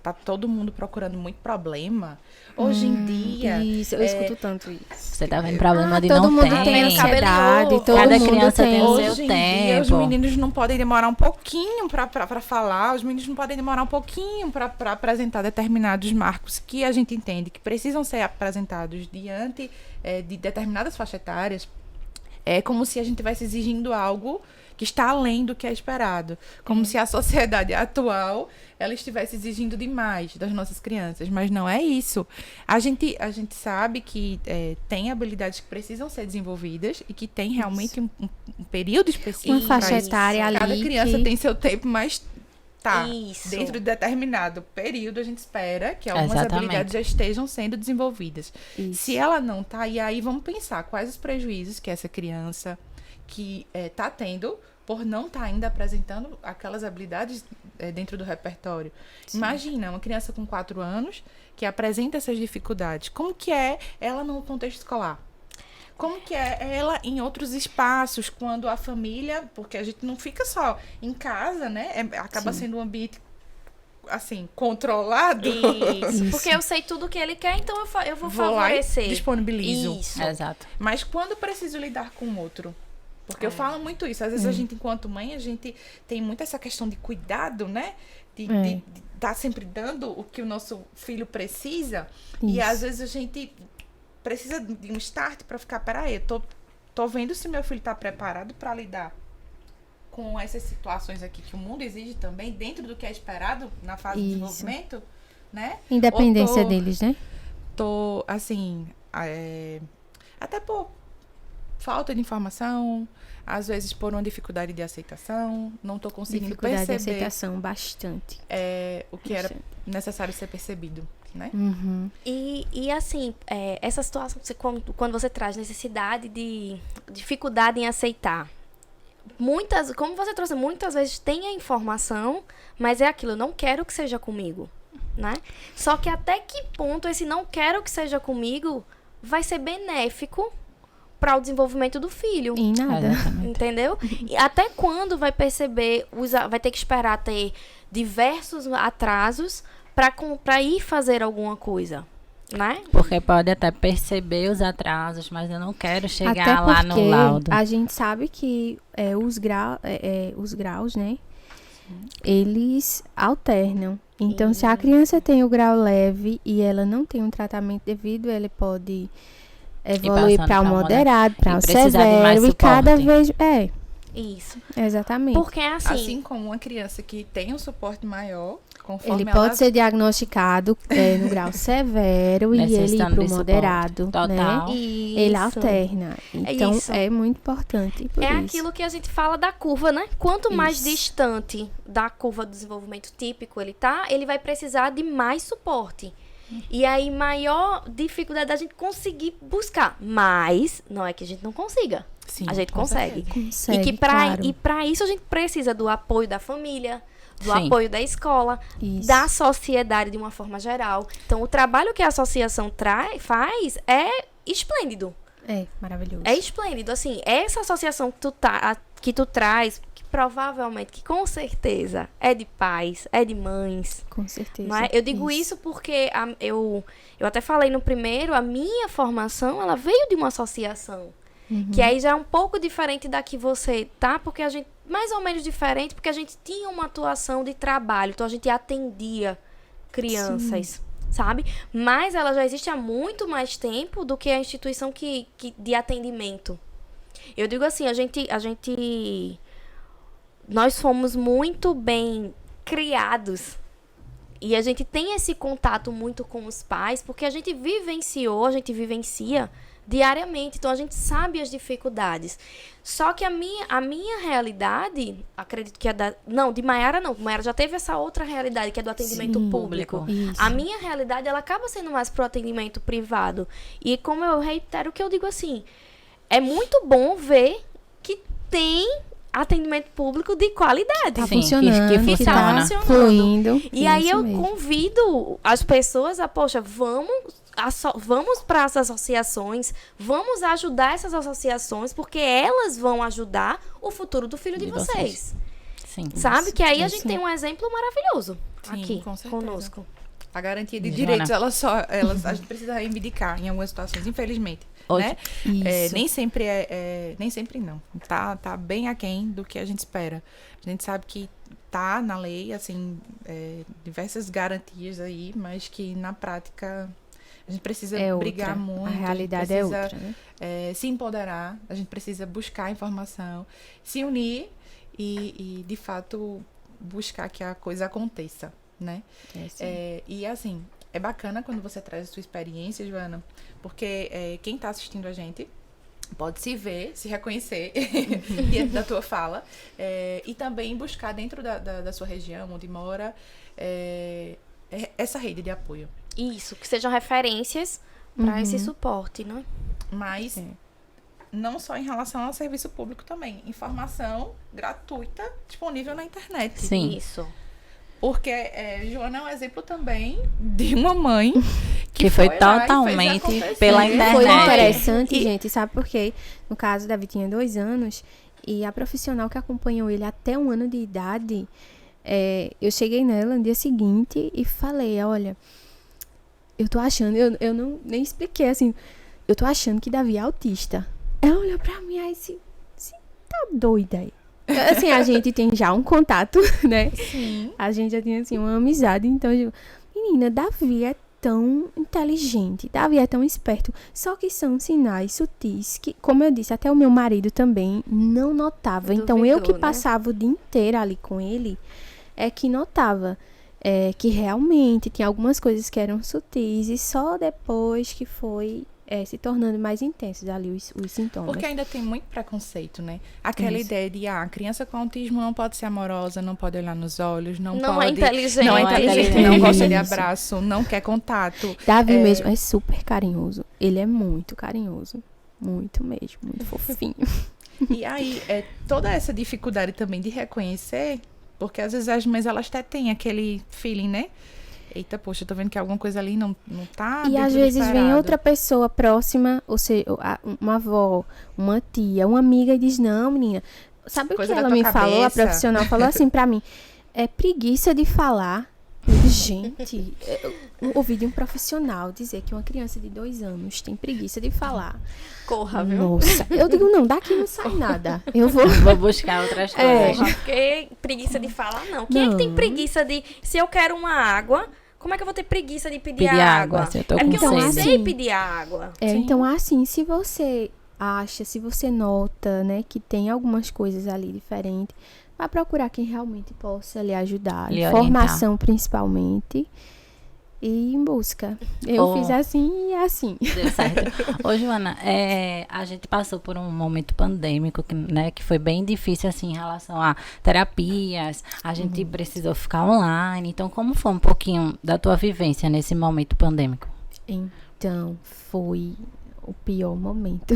tá todo mundo procurando muito problema. Hoje em dia... Isso, eu escuto tanto isso. Você tá vendo problema de todo não mundo tem. tem ansiedade, todo Cada mundo criança tem o seu Hoje em dia, os tempo. meninos não podem demorar um pouquinho para falar, os meninos não podem demorar um pouquinho para apresentar determinados marcos que a gente entende que precisam ser apresentados diante de determinadas faixas etárias. É como se a gente estivesse exigindo algo que está além do que é esperado. Como se a sociedade atual ela estivesse exigindo demais das nossas crianças. Mas não é isso. A gente sabe que tem habilidades que precisam ser desenvolvidas e que tem realmente um período específico. Uma faixa pra isso. etária ali. Cada criança que... tem seu tempo, mas Isso. dentro de determinado período a gente espera que algumas Exatamente. habilidades já estejam sendo desenvolvidas. Isso. Se ela não tá, e aí vamos pensar quais os prejuízos que essa criança que tá tendo por não estar ainda apresentando aquelas habilidades dentro do repertório. Sim. Imagina uma criança com 4 anos que apresenta essas dificuldades. Como que é ela no contexto escolar? Como que é ela em outros espaços, quando a família... Porque a gente não fica só em casa, né? Acaba sendo um ambiente, assim, controlado. Isso. Porque eu sei tudo que ele quer, então eu vou Lá e favorecer. disponibilizo. Isso. Exato. Mas quando eu preciso lidar com o outro? Porque eu falo muito isso. Às vezes a gente, enquanto mãe, a gente tem muito essa questão de cuidado, né? De estar sempre dando o que o nosso filho precisa. E Isso. às vezes a gente precisa de um start para ficar, peraí, eu tô vendo se meu filho está preparado para lidar com essas situações aqui que o mundo exige também, dentro do que é esperado na fase de Isso. desenvolvimento, né? Independência Ou tô- deles, né? Tô, assim, até por falta de informação, às vezes por uma dificuldade de aceitação, não tô conseguindo Dificuldade de perceber aceitação, bastante. o que era necessário ser percebido, né? Uhum. E assim, essa situação, quando você traz necessidade de dificuldade em aceitar, como você trouxe, muitas vezes tem a informação, mas é aquilo, eu não quero que seja comigo, né? Só que até que ponto esse não quero que seja comigo vai ser benéfico para o desenvolvimento do filho? Em nada. Exatamente. Entendeu? E até quando vai perceber, vai ter que esperar ter diversos atrasos para ir fazer alguma coisa, né? Porque pode até perceber os atrasos, mas eu não quero chegar Até lá porque no laudo. a gente sabe que os graus, né? Eles alternam. Então, se a criança tem o grau leve e ela não tem um tratamento devido, ela pode evoluir passando para o pra moderado, para e o precisar de mais severo e cada suporte. vez... Isso. Exatamente. Porque assim, Assim como uma criança que tem um suporte maior, conforme Ele ela pode ser diagnosticado no grau severo e ele ir Necessitando para o de suporte moderado, total. né? Ele isso. alterna. Então, isso. é muito importante por É isso. aquilo que a gente fala da curva, né? Quanto mais Isso. distante da curva do desenvolvimento típico ele tá, ele vai precisar de mais suporte. E aí, maior dificuldade da gente conseguir buscar. Mas, não é que a gente não consiga. Sim, A gente com consegue. certeza. Consegue, E para claro. isso a gente precisa do apoio da família, do Sim. apoio da escola, Isso. da sociedade de uma forma geral. Então, o trabalho que a associação faz é esplêndido. É, maravilhoso. É esplêndido. Assim, essa associação que tu traz, que provavelmente, que com certeza é de pais, é de mães. Com certeza. Não é? Eu digo isso porque eu até falei no primeiro, a minha formação, ela veio de uma associação. Uhum. Que aí já é um pouco diferente da que você tá, porque a gente, mais ou menos diferente, porque a gente tinha uma atuação de trabalho, então a gente atendia crianças, sabe? Mas ela já existe há muito mais tempo do que a instituição de atendimento. Eu digo assim, nós fomos muito bem criados e a gente tem esse contato muito com os pais, porque a gente vivencia diariamente, então a gente sabe as dificuldades. Só que a minha realidade, acredito que de Maiara não, Maiara já teve essa outra realidade, que é do atendimento Sim. público. Isso. A minha realidade, ela acaba sendo mais pro atendimento privado. E como eu reitero o que eu digo assim, é muito bom ver que tem atendimento público de qualidade. Tá Sim, funcionando, que tá funciona. funcionando. fluindo. E aí Isso eu mesmo. convido as pessoas a, poxa, vamos vamos para as associações, vamos ajudar essas associações, porque elas vão ajudar o futuro do filho de vocês. Sim. Sabe? Isso, Que aí a isso. gente tem um exemplo maravilhoso Sim, aqui com certeza. conosco. A garantia de Joana. direitos, a gente precisa reivindicar em algumas situações, infelizmente. Hoje- Né? Isso. Nem sempre nem sempre não. Tá bem aquém do que a gente espera. A gente sabe que tá na lei, assim, diversas garantias aí, mas que na prática a gente precisa É brigar outra. muito. A realidade gente precisa, é outra, né? se empoderar, a gente precisa buscar informação, se unir e de fato, buscar que a coisa aconteça, né? E assim, é bacana quando você traz a sua experiência, Joana, porque quem está assistindo a gente pode se ver, se reconhecer diante da tua fala, e também buscar dentro da sua região, onde mora, essa rede de apoio. Isso, que sejam referências para esse suporte, né? Mas não só em relação ao serviço público também, informação gratuita disponível na internet. Sim. Isso. Porque Joana é um exemplo também de uma mãe Que foi lá e fez totalmente acontecer. pela internet. Foi É. interessante, gente, sabe por quê? No caso, Davi tinha 2 anos e a profissional que acompanhou ele até 1 ano de idade, eu cheguei nela no dia seguinte e falei, olha, eu tô achando, eu não nem expliquei assim, eu tô achando que Davi é autista. Ela olhou pra mim aí assim, tá doida aí. Assim, a gente tem já um contato, né? Sim. A gente já tinha, assim, uma amizade. Então, eu digo, menina, Davi é tão inteligente. Davi é tão esperto. Só que são sinais sutis que, como eu disse, até o meu marido também não notava. Então, eu que Duvidou, né? passava o dia inteiro ali com ele, que notava que realmente tinha algumas coisas que eram sutis. E só depois que foi se tornando mais intensos ali os sintomas. Porque ainda tem muito preconceito, né? Aquela Isso. ideia de, a criança com autismo não pode ser amorosa, não pode olhar nos olhos, não Não pode... é inteligente. Não é inteligente, não gosta de Isso. abraço, não quer contato. Davi mesmo é super carinhoso. Ele é muito carinhoso. Muito mesmo, muito fofinho. E aí, toda essa dificuldade também de reconhecer, porque às vezes as mães, elas até têm aquele feeling, né? Eita, poxa, eu tô vendo que alguma coisa ali não tá E dentro às do vezes vem esperado. outra pessoa próxima, ou seja, uma avó, uma tia, uma amiga e diz, não, menina, sabe o Coisa que da ela tua me falou? A cabeça. profissional falou assim pra mim, é preguiça de falar. Eu digo, gente, eu ouvi de um profissional dizer que uma criança de 2 anos tem preguiça de falar. Corra, viu? Nossa, eu digo, não, daqui não sai nada. Eu vou... Vou buscar outras coisas. Corra, porque preguiça de falar, não. Quem é que tem Não. preguiça de... Se eu quero uma água, como é que eu vou ter preguiça de pedir Pedir água? água, se eu tô É com porque eu não sede. sei Assim, pedir água. Sim. Então, assim, se você acha, se você nota, né, que tem algumas coisas ali diferentes, vá procurar quem realmente possa lhe ajudar. Lhe Informação, principalmente. E ir em busca. Eu fiz assim e assim. Deu certo. Ô, Joana, a gente passou por um momento pandêmico, que foi bem difícil, assim, em relação a terapias. A gente precisou ficar online. Então, como foi um pouquinho da tua vivência nesse momento pandêmico? Então, foi o pior momento.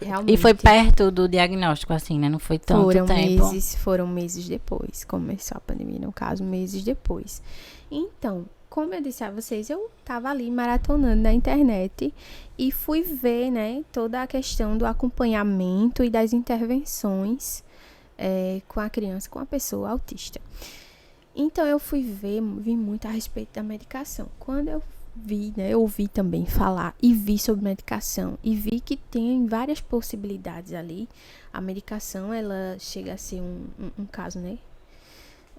Realmente. E foi perto do diagnóstico, assim, né? Não foi tanto tempo. Foram meses depois. Começou a pandemia, no caso, meses depois. Então, como eu disse a vocês, eu tava ali maratonando na internet e fui ver, né, toda a questão do acompanhamento e das intervenções com a criança, com a pessoa autista. Então, eu vi muito a respeito da medicação. Quando eu vi, né, eu ouvi também falar e vi sobre medicação e vi que tem várias possibilidades ali. A medicação, ela chega a ser um caso, né?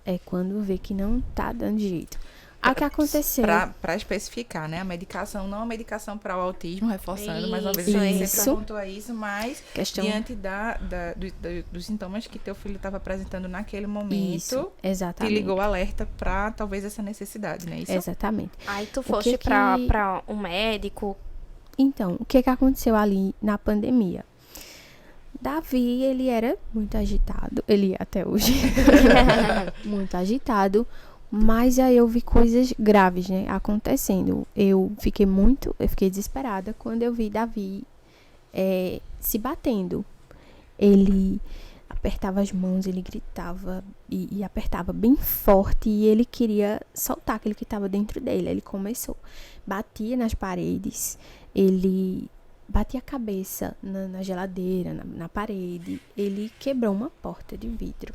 É quando vê que não tá dando jeito. O que aconteceu? Pra especificar, né? A medicação não é uma medicação para o autismo, reforçando mais uma vez, Isso, a gente isso. sempre apontou isso, mas Questão... diante dos sintomas que teu filho estava apresentando naquele momento, Isso, te exatamente. ligou o alerta para talvez essa necessidade, né? Isso? Exatamente. Aí tu que foste que- pra um médico. Então, o que aconteceu ali na pandemia? Davi, ele era muito agitado. Ele é até hoje. Muito agitado. Mas aí eu vi coisas graves, né, acontecendo. Eu fiquei desesperada quando eu vi Davi se batendo. Ele apertava as mãos, ele gritava e apertava bem forte e ele queria soltar aquilo que estava dentro dele. Ele começou, batia nas paredes, ele batia a cabeça na geladeira, na parede, ele quebrou uma porta de vidro.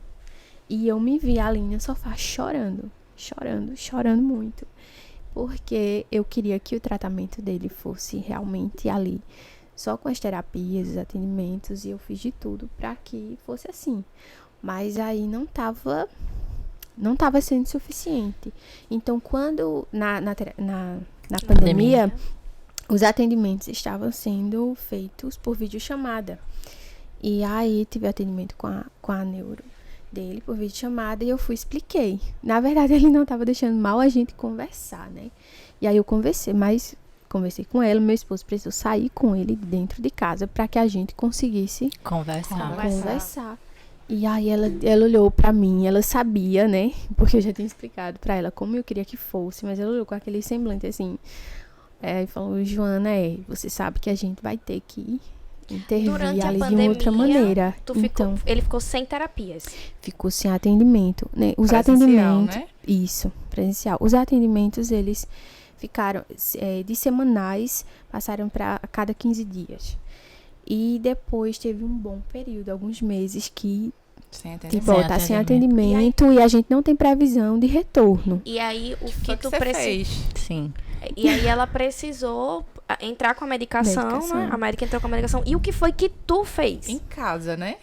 E eu me vi ali no sofá chorando muito, porque eu queria que o tratamento dele fosse realmente ali, só com as terapias, os atendimentos, e eu fiz de tudo para que fosse assim. Mas aí não estava sendo suficiente. Então, quando na pandemia, os atendimentos estavam sendo feitos por videochamada. E aí tive atendimento com a neuro dele por videochamada e eu expliquei. Na verdade, ele não estava deixando mal a gente conversar, né? E aí eu conversei com ela, meu esposo precisou sair com ele dentro de casa para que a gente conseguisse conversar. E aí ela olhou pra mim, ela sabia, né? Porque eu já tinha explicado pra ela como eu queria que fosse, mas ela olhou com aquele semblante assim. E falou, Joana, você sabe que a gente vai ter que intervir Durante a ali pandemia, de outra maneira. Ele ficou sem terapias. Ficou sem atendimento, né? Os presencial, atendimentos, né? Isso, presencial. Os atendimentos, eles ficaram de semanais, passaram para cada 15 dias. E depois teve um bom período, alguns meses que tá sem atendimento e a gente não tem previsão de retorno. E aí o que tu fez? Sim. E aí ela precisou entrar com a medicação, né? A médica entrou com a medicação. E o que foi que tu fez? Em casa, né?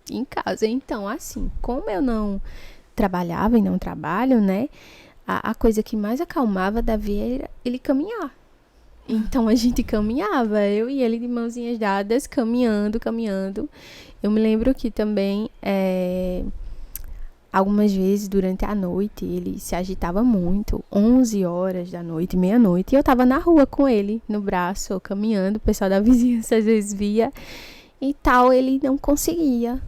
Em casa. Então, assim, como eu não trabalhava e não trabalho, né? A coisa que mais acalmava Davi era ele caminhar. Então a gente caminhava, eu e ele de mãozinhas dadas, caminhando. Eu me lembro que também, algumas vezes durante a noite, ele se agitava muito, 11 horas da noite, meia-noite, e eu tava na rua com ele, no braço, caminhando, o pessoal da vizinhança às vezes via, e tal, ele não conseguia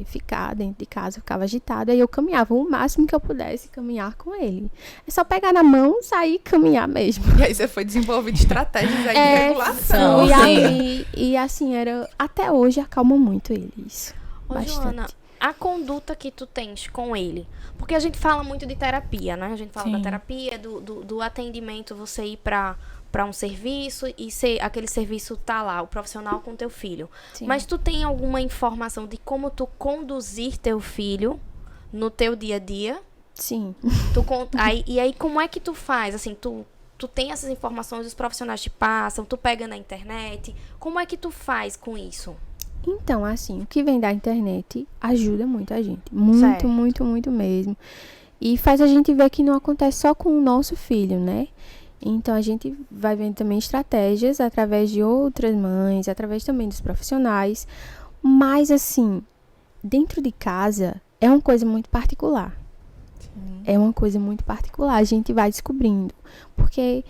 ficar dentro de casa, ficava agitado, aí eu caminhava o máximo que eu pudesse caminhar com ele. É só pegar na mão, sair e caminhar mesmo. E aí você foi desenvolvendo estratégias aí de regulação. E assim, até hoje acalma muito ele, isso. Ô, bastante. Joana, a conduta que tu tens com ele, porque a gente fala muito de terapia, né? A gente fala da terapia, do atendimento, você ir para um serviço e aquele serviço tá lá, o profissional com teu filho. Sim. Mas tu tem alguma informação de como tu conduzir teu filho no teu dia a dia? Sim. E aí, como é que tu faz? Assim, tu tem essas informações, os profissionais te passam, tu pega na internet. Como é que tu faz com isso? Então, assim, o que vem da internet ajuda muito a gente. Muito, certo. muito, muito mesmo. E faz a gente ver que não acontece só com o nosso filho, né? Então, a gente vai vendo também estratégias através de outras mães, através também dos profissionais. Mas, assim, dentro de casa é uma coisa muito particular. Sim. É uma coisa muito particular. A gente vai descobrindo. Porque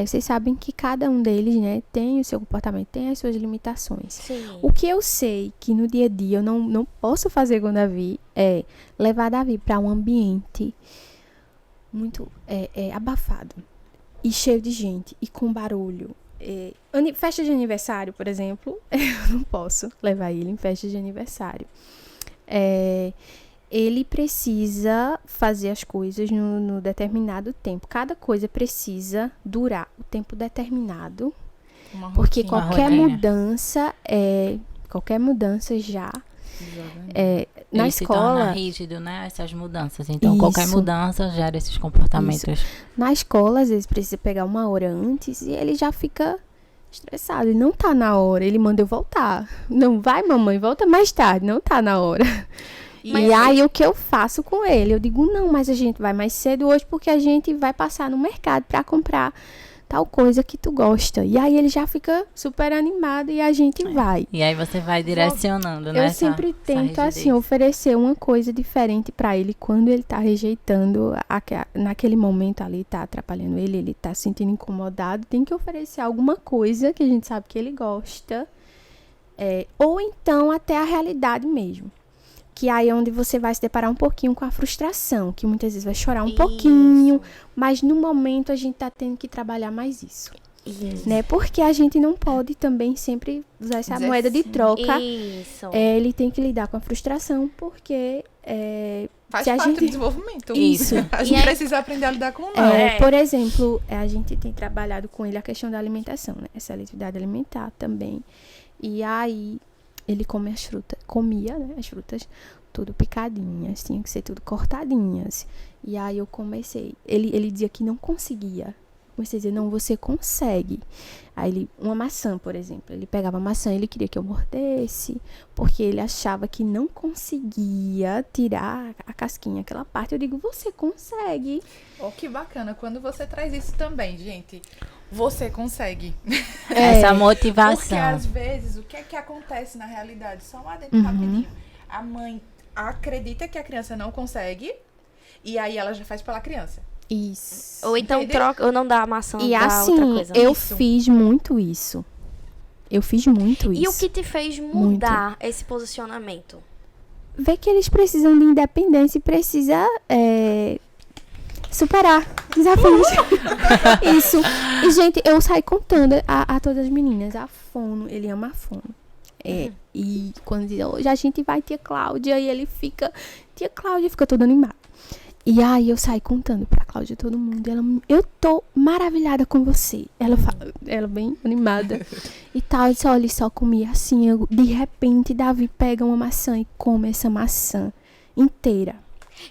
vocês sabem que cada um deles, né, tem o seu comportamento, tem as suas limitações. Sim. O que eu sei que no dia a dia eu não posso fazer com o Davi é levar Davi para um ambiente muito abafado. E cheio de gente, e com barulho. Festa de aniversário, por exemplo, eu não posso levar ele em festa de aniversário. Ele precisa fazer as coisas no determinado tempo. Cada coisa precisa durar o tempo determinado. Porque qualquer mudança já... na ele escola se torna rígido, né? Essas mudanças. Então, qualquer mudança gera esses comportamentos. Isso. Na escola, às vezes, precisa pegar uma hora antes e ele já fica estressado. Ele não tá na hora. Ele manda eu voltar. Não vai, mamãe, volta mais tarde. Não tá na hora. E aí, o que eu faço com ele? Eu digo, não, mas a gente vai mais cedo hoje porque a gente vai passar no mercado pra comprar tal coisa que tu gosta. E aí ele já fica super animado e a gente vai. E aí você vai direcionando, né? Eu sempre tento, assim, oferecer uma coisa diferente pra ele quando ele tá rejeitando, naquele momento ali, tá atrapalhando ele tá se sentindo incomodado. Tem que oferecer alguma coisa que a gente sabe que ele gosta. Ou então até a realidade mesmo. Que aí é onde você vai se deparar um pouquinho com a frustração, que muitas vezes vai chorar um pouquinho, mas no momento a gente tá tendo que trabalhar mais isso. né? Porque a gente não pode também sempre usar essa Dizer moeda de sim. troca. Isso. Ele tem que lidar com a frustração, porque Faz se a parte gente- do desenvolvimento. Isso. A gente E aí- precisa aprender a lidar com o não. Por exemplo, a gente tem trabalhado com ele a questão da alimentação, né? A seletividade alimentar também. E aí, ele come as frutas, comia, né? As frutas tudo picadinhas, tinha que ser tudo cortadinhas. E aí eu comecei, ele dizia que não conseguia. Comecei a dizer, não, você consegue. Aí uma maçã, por exemplo, ele pegava a maçã, ele queria que eu mordesse, porque ele achava que não conseguia tirar a casquinha, aquela parte. Eu digo, você consegue. Oh, que bacana. Quando você traz isso também, gente, você consegue. Essa Porque motivação. às vezes, o que é que acontece na realidade? Só um adendo rapidinho. A mãe acredita que a criança não consegue e aí ela já faz pela criança. Isso. Ou então Entendeu? troca, ou não dá a maçã, E dá assim, outra coisa. eu Isso. fiz muito isso. Eu fiz muito isso. E o que te fez mudar esse posicionamento? Ver que eles precisam de independência e precisa superar desafios. Isso. E, gente, eu saí contando a todas as meninas. A fono, ele ama a fono. E quando diz, hoje a gente vai, tia Cláudia, e ele fica, tia Cláudia, fica todo animado. E aí eu saí contando pra Cláudia, todo mundo. Ela, eu tô maravilhada com você. Ela bem animada. E tal, eu disse, olha, ele só comia assim. De repente, Davi pega uma maçã e come essa maçã inteira.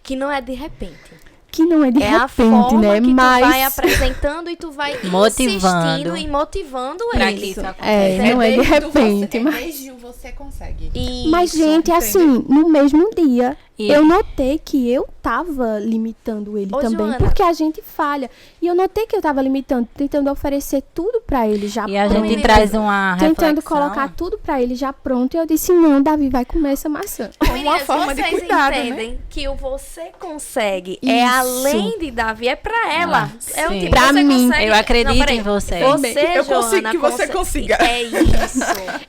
Que não é de repente. Que não é de É a repente, forma né? que tu vai Mas apresentando e tu vai Motivando. insistindo e motivando Pra ele. que isso não é de desde o repente, você, mas... desde o você consegue. Mas, Isso. gente, entendeu? assim, no mesmo dia, E- eu notei que eu tava limitando ele Ô, também, Joana. porque a gente falha. E eu notei que eu tava limitando, tentando oferecer tudo pra ele já E a pronto. gente traz uma Tentando reflexão. colocar tudo pra ele já pronto. E eu disse, não, Davi, vai comer essa maçã. Uma Meninas, forma de vocês cuidado, entendem que o você consegue é Isso. além de Davi, é pra ela. Ah, É o sim. tipo, Pra você mim. consegue... Eu acredito Não, peraí. em você. Você, Eu consigo Joana, que você consiga. É isso.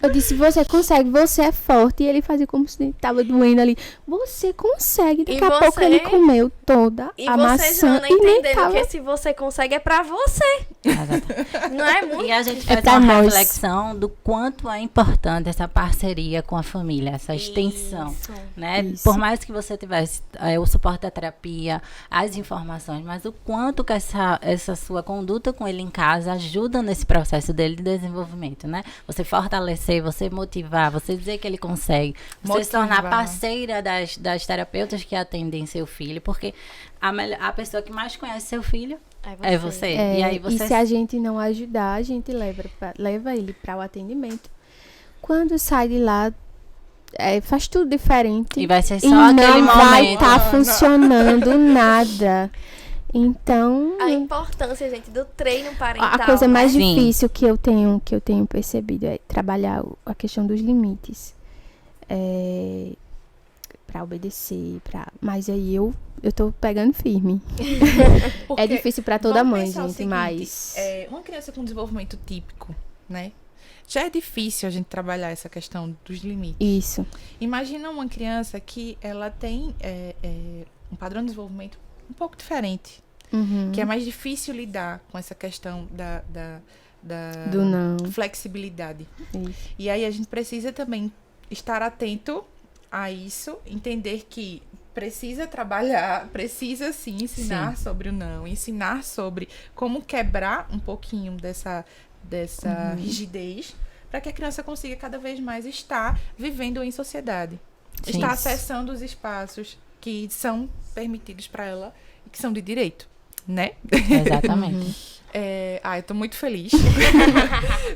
Eu disse, você consegue, você é forte. E ele fazia como se tava doendo ali. Você consegue. Daqui E a pouco você- ele comeu toda E a você, maçã Joana, e nem entendendo tava... que se você consegue é pra você. Exato. Não é muito? E a gente faz pra uma nós. reflexão do quanto é importante essa parceria com a família, essa extensão. Isso. Né? Isso. Por mais que você tivesse o suporte da terapia, as informações, mas o quanto que essa sua conduta com ele em casa ajuda nesse processo dele de desenvolvimento, né? Você fortalecer, você motivar, você dizer que ele consegue, você se tornar Motivar. parceira das terapeutas que atendem seu filho, porque a pessoa que mais conhece seu filho é você. E aí você... E se a gente não ajudar, a gente leva ele para o atendimento. Quando sai de lá, faz tudo diferente. E vai ser E só aquele não vai momento. estar funcionando nada. Então, A importância, gente, do treino parental. a coisa mais Sim. difícil que eu tenho percebido é trabalhar a questão dos limites. Para obedecer, mas aí eu tô pegando firme. Porque É difícil para toda vamos mãe, pensar o gente, seguinte, mas uma criança com desenvolvimento típico, né? Já é difícil a gente trabalhar essa questão dos limites. isso. Imagina uma criança que ela tem um padrão de desenvolvimento um pouco diferente. Uhum. Que é mais difícil lidar com essa questão da Do não. flexibilidade. Isso. E aí a gente precisa também estar atento a isso, entender que precisa trabalhar, precisa sim ensinar sobre o não, ensinar sobre como quebrar um pouquinho dessa rigidez, para que a criança consiga cada vez mais estar vivendo em sociedade. Sim. Estar acessando os espaços que são permitidos para ela e que são de direito, né? Exatamente. Eu tô muito feliz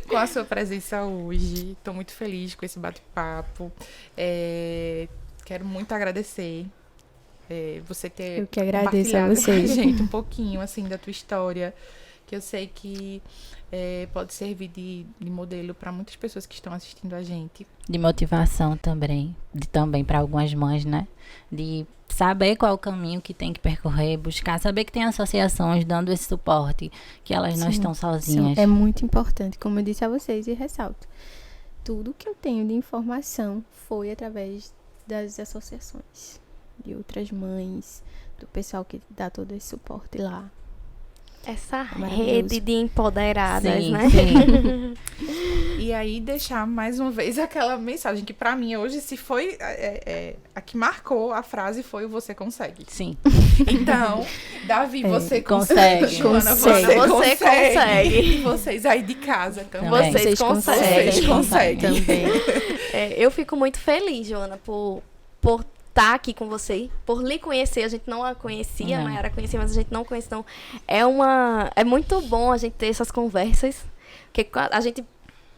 com a sua presença hoje. Tô muito feliz com esse bate-papo. Quero muito agradecer você ter Eu que agradeço a compartilhado com vocês. a gente um pouquinho assim da tua história, que eu sei que pode servir de modelo para muitas pessoas que estão assistindo a gente. De motivação também para algumas mães, né? De saber qual é o caminho que tem que percorrer, buscar, saber que tem associações dando esse suporte, que elas não Sim, estão sozinhas. É muito importante, como eu disse a vocês e ressalto. Tudo que eu tenho de informação foi através das associações, de outras mães, do pessoal que dá todo esse suporte lá. Essa Maravilhoso. rede de empoderadas, Sim, né? sim. E aí deixar mais uma vez aquela mensagem que pra mim hoje, se foi a que marcou a frase, foi o você consegue. Sim. Então, Davi, você consegue. Joana, Consegue. você Você consegue. E vocês aí de casa também. Também. Vocês conseguem. Vocês conseguem. Também. Eu fico muito feliz, Joana, por estar aqui com você, por lhe conhecer. A gente não a conhecia, a Não. Mayara conhecia, mas a gente não conhece. Então, é muito bom a gente ter essas conversas, porque a gente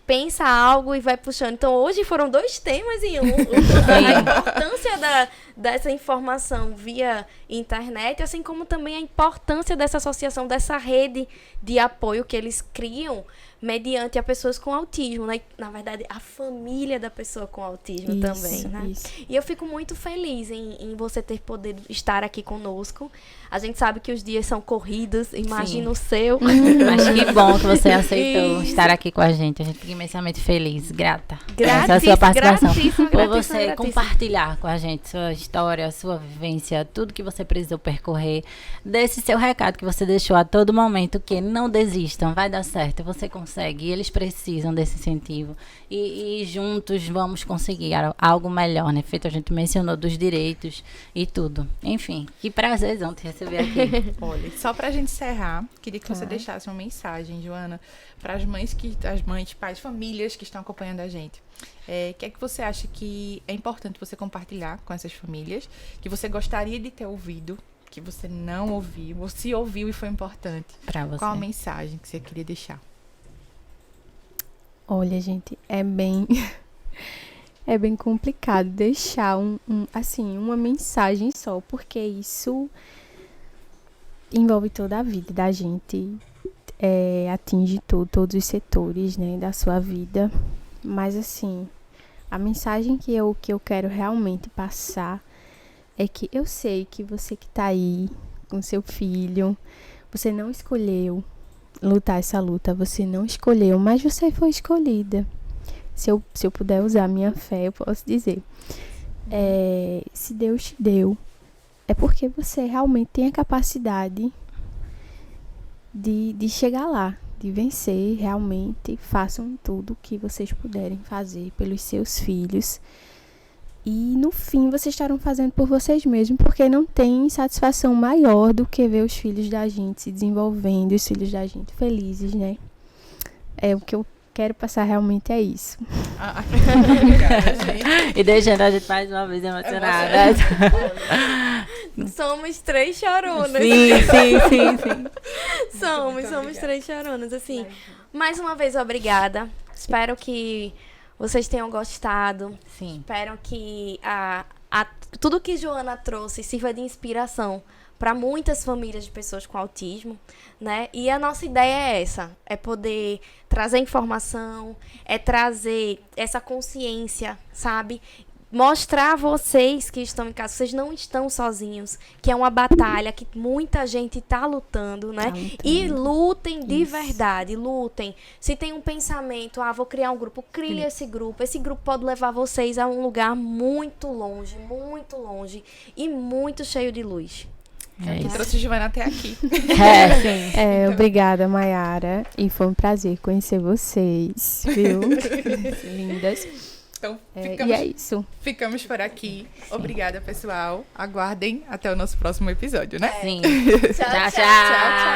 pensa algo e vai puxando. Então, hoje foram 2 temas em um. A importância dessa informação via internet, assim como também a importância dessa associação, dessa rede de apoio que eles criam mediante a pessoas com autismo, né? Na verdade, a família da pessoa com autismo também, né? Isso. E eu fico muito feliz em você ter podido estar aqui conosco. A gente sabe que os dias são corridos, imagina Sim. o seu. Mas que bom que você aceitou Isso. estar aqui com a gente. A gente fica imensamente feliz, grata. Gratíssima, Essa é a sua participação. gratíssima, Por gratíssima, você gratíssima. compartilhar com a gente sua história, sua vivência, tudo que você precisou percorrer. Desse seu recado que você deixou a todo momento, que não desistam, vai dar certo, você consegue. E eles precisam desse incentivo. E juntos vamos conseguir algo melhor, né? Feito, a gente mencionou dos direitos e tudo. Enfim, que prazerzão te receber aqui. Olha, só pra gente encerrar, queria que você deixasse uma mensagem, Joana, para as mães, pais, famílias que estão acompanhando a gente. O que é que você acha que é importante você compartilhar com essas famílias, que você gostaria de ter ouvido, que você não ouviu, ou se ouviu e foi importante? Pra você. Qual a mensagem que você queria deixar? Olha, gente, é bem complicado deixar uma mensagem só, porque isso envolve toda a vida da gente, atinge todos os setores, né, da sua vida. Mas assim, a mensagem que eu quero realmente passar é que eu sei que você que tá aí com seu filho, você não escolheu lutar essa luta, você não escolheu, mas você foi escolhida. Se eu puder usar a minha fé, eu posso dizer, se Deus te deu, é porque você realmente tem a capacidade de chegar lá, de vencer. Realmente façam tudo o que vocês puderem fazer pelos seus filhos, e no fim vocês estarão fazendo por vocês mesmos, porque não tem satisfação maior do que ver os filhos da gente se desenvolvendo, os filhos da gente felizes, né? O que eu quero passar realmente é isso. Obrigada, gente. E deixando a gente mais uma vez emocionada. Somos 3 choronas. Sim. Somos 3 choronas, assim. Mais uma vez, obrigada. Espero que vocês tenham gostado. Sim. Espero que tudo que Joana trouxe sirva de inspiração para muitas famílias de pessoas com autismo, né? E a nossa ideia é essa, é poder trazer informação, é trazer essa consciência, sabe? Mostrar a vocês que estão em casa, vocês não estão sozinhos, que é uma batalha que muita gente está lutando, né? E lutem de verdade, lutem. Se tem um pensamento, vou criar um grupo, crie esse grupo. Esse grupo pode levar vocês a um lugar muito longe e muito cheio de luz. Que trouxe Joana até aqui. Sim. Obrigada, Mayara. E foi um prazer conhecer vocês, viu? Lindas. Então, E é isso. ficamos por aqui. Obrigada, pessoal. Aguardem até o nosso próximo episódio, né? Sim. Tchau, Tchau.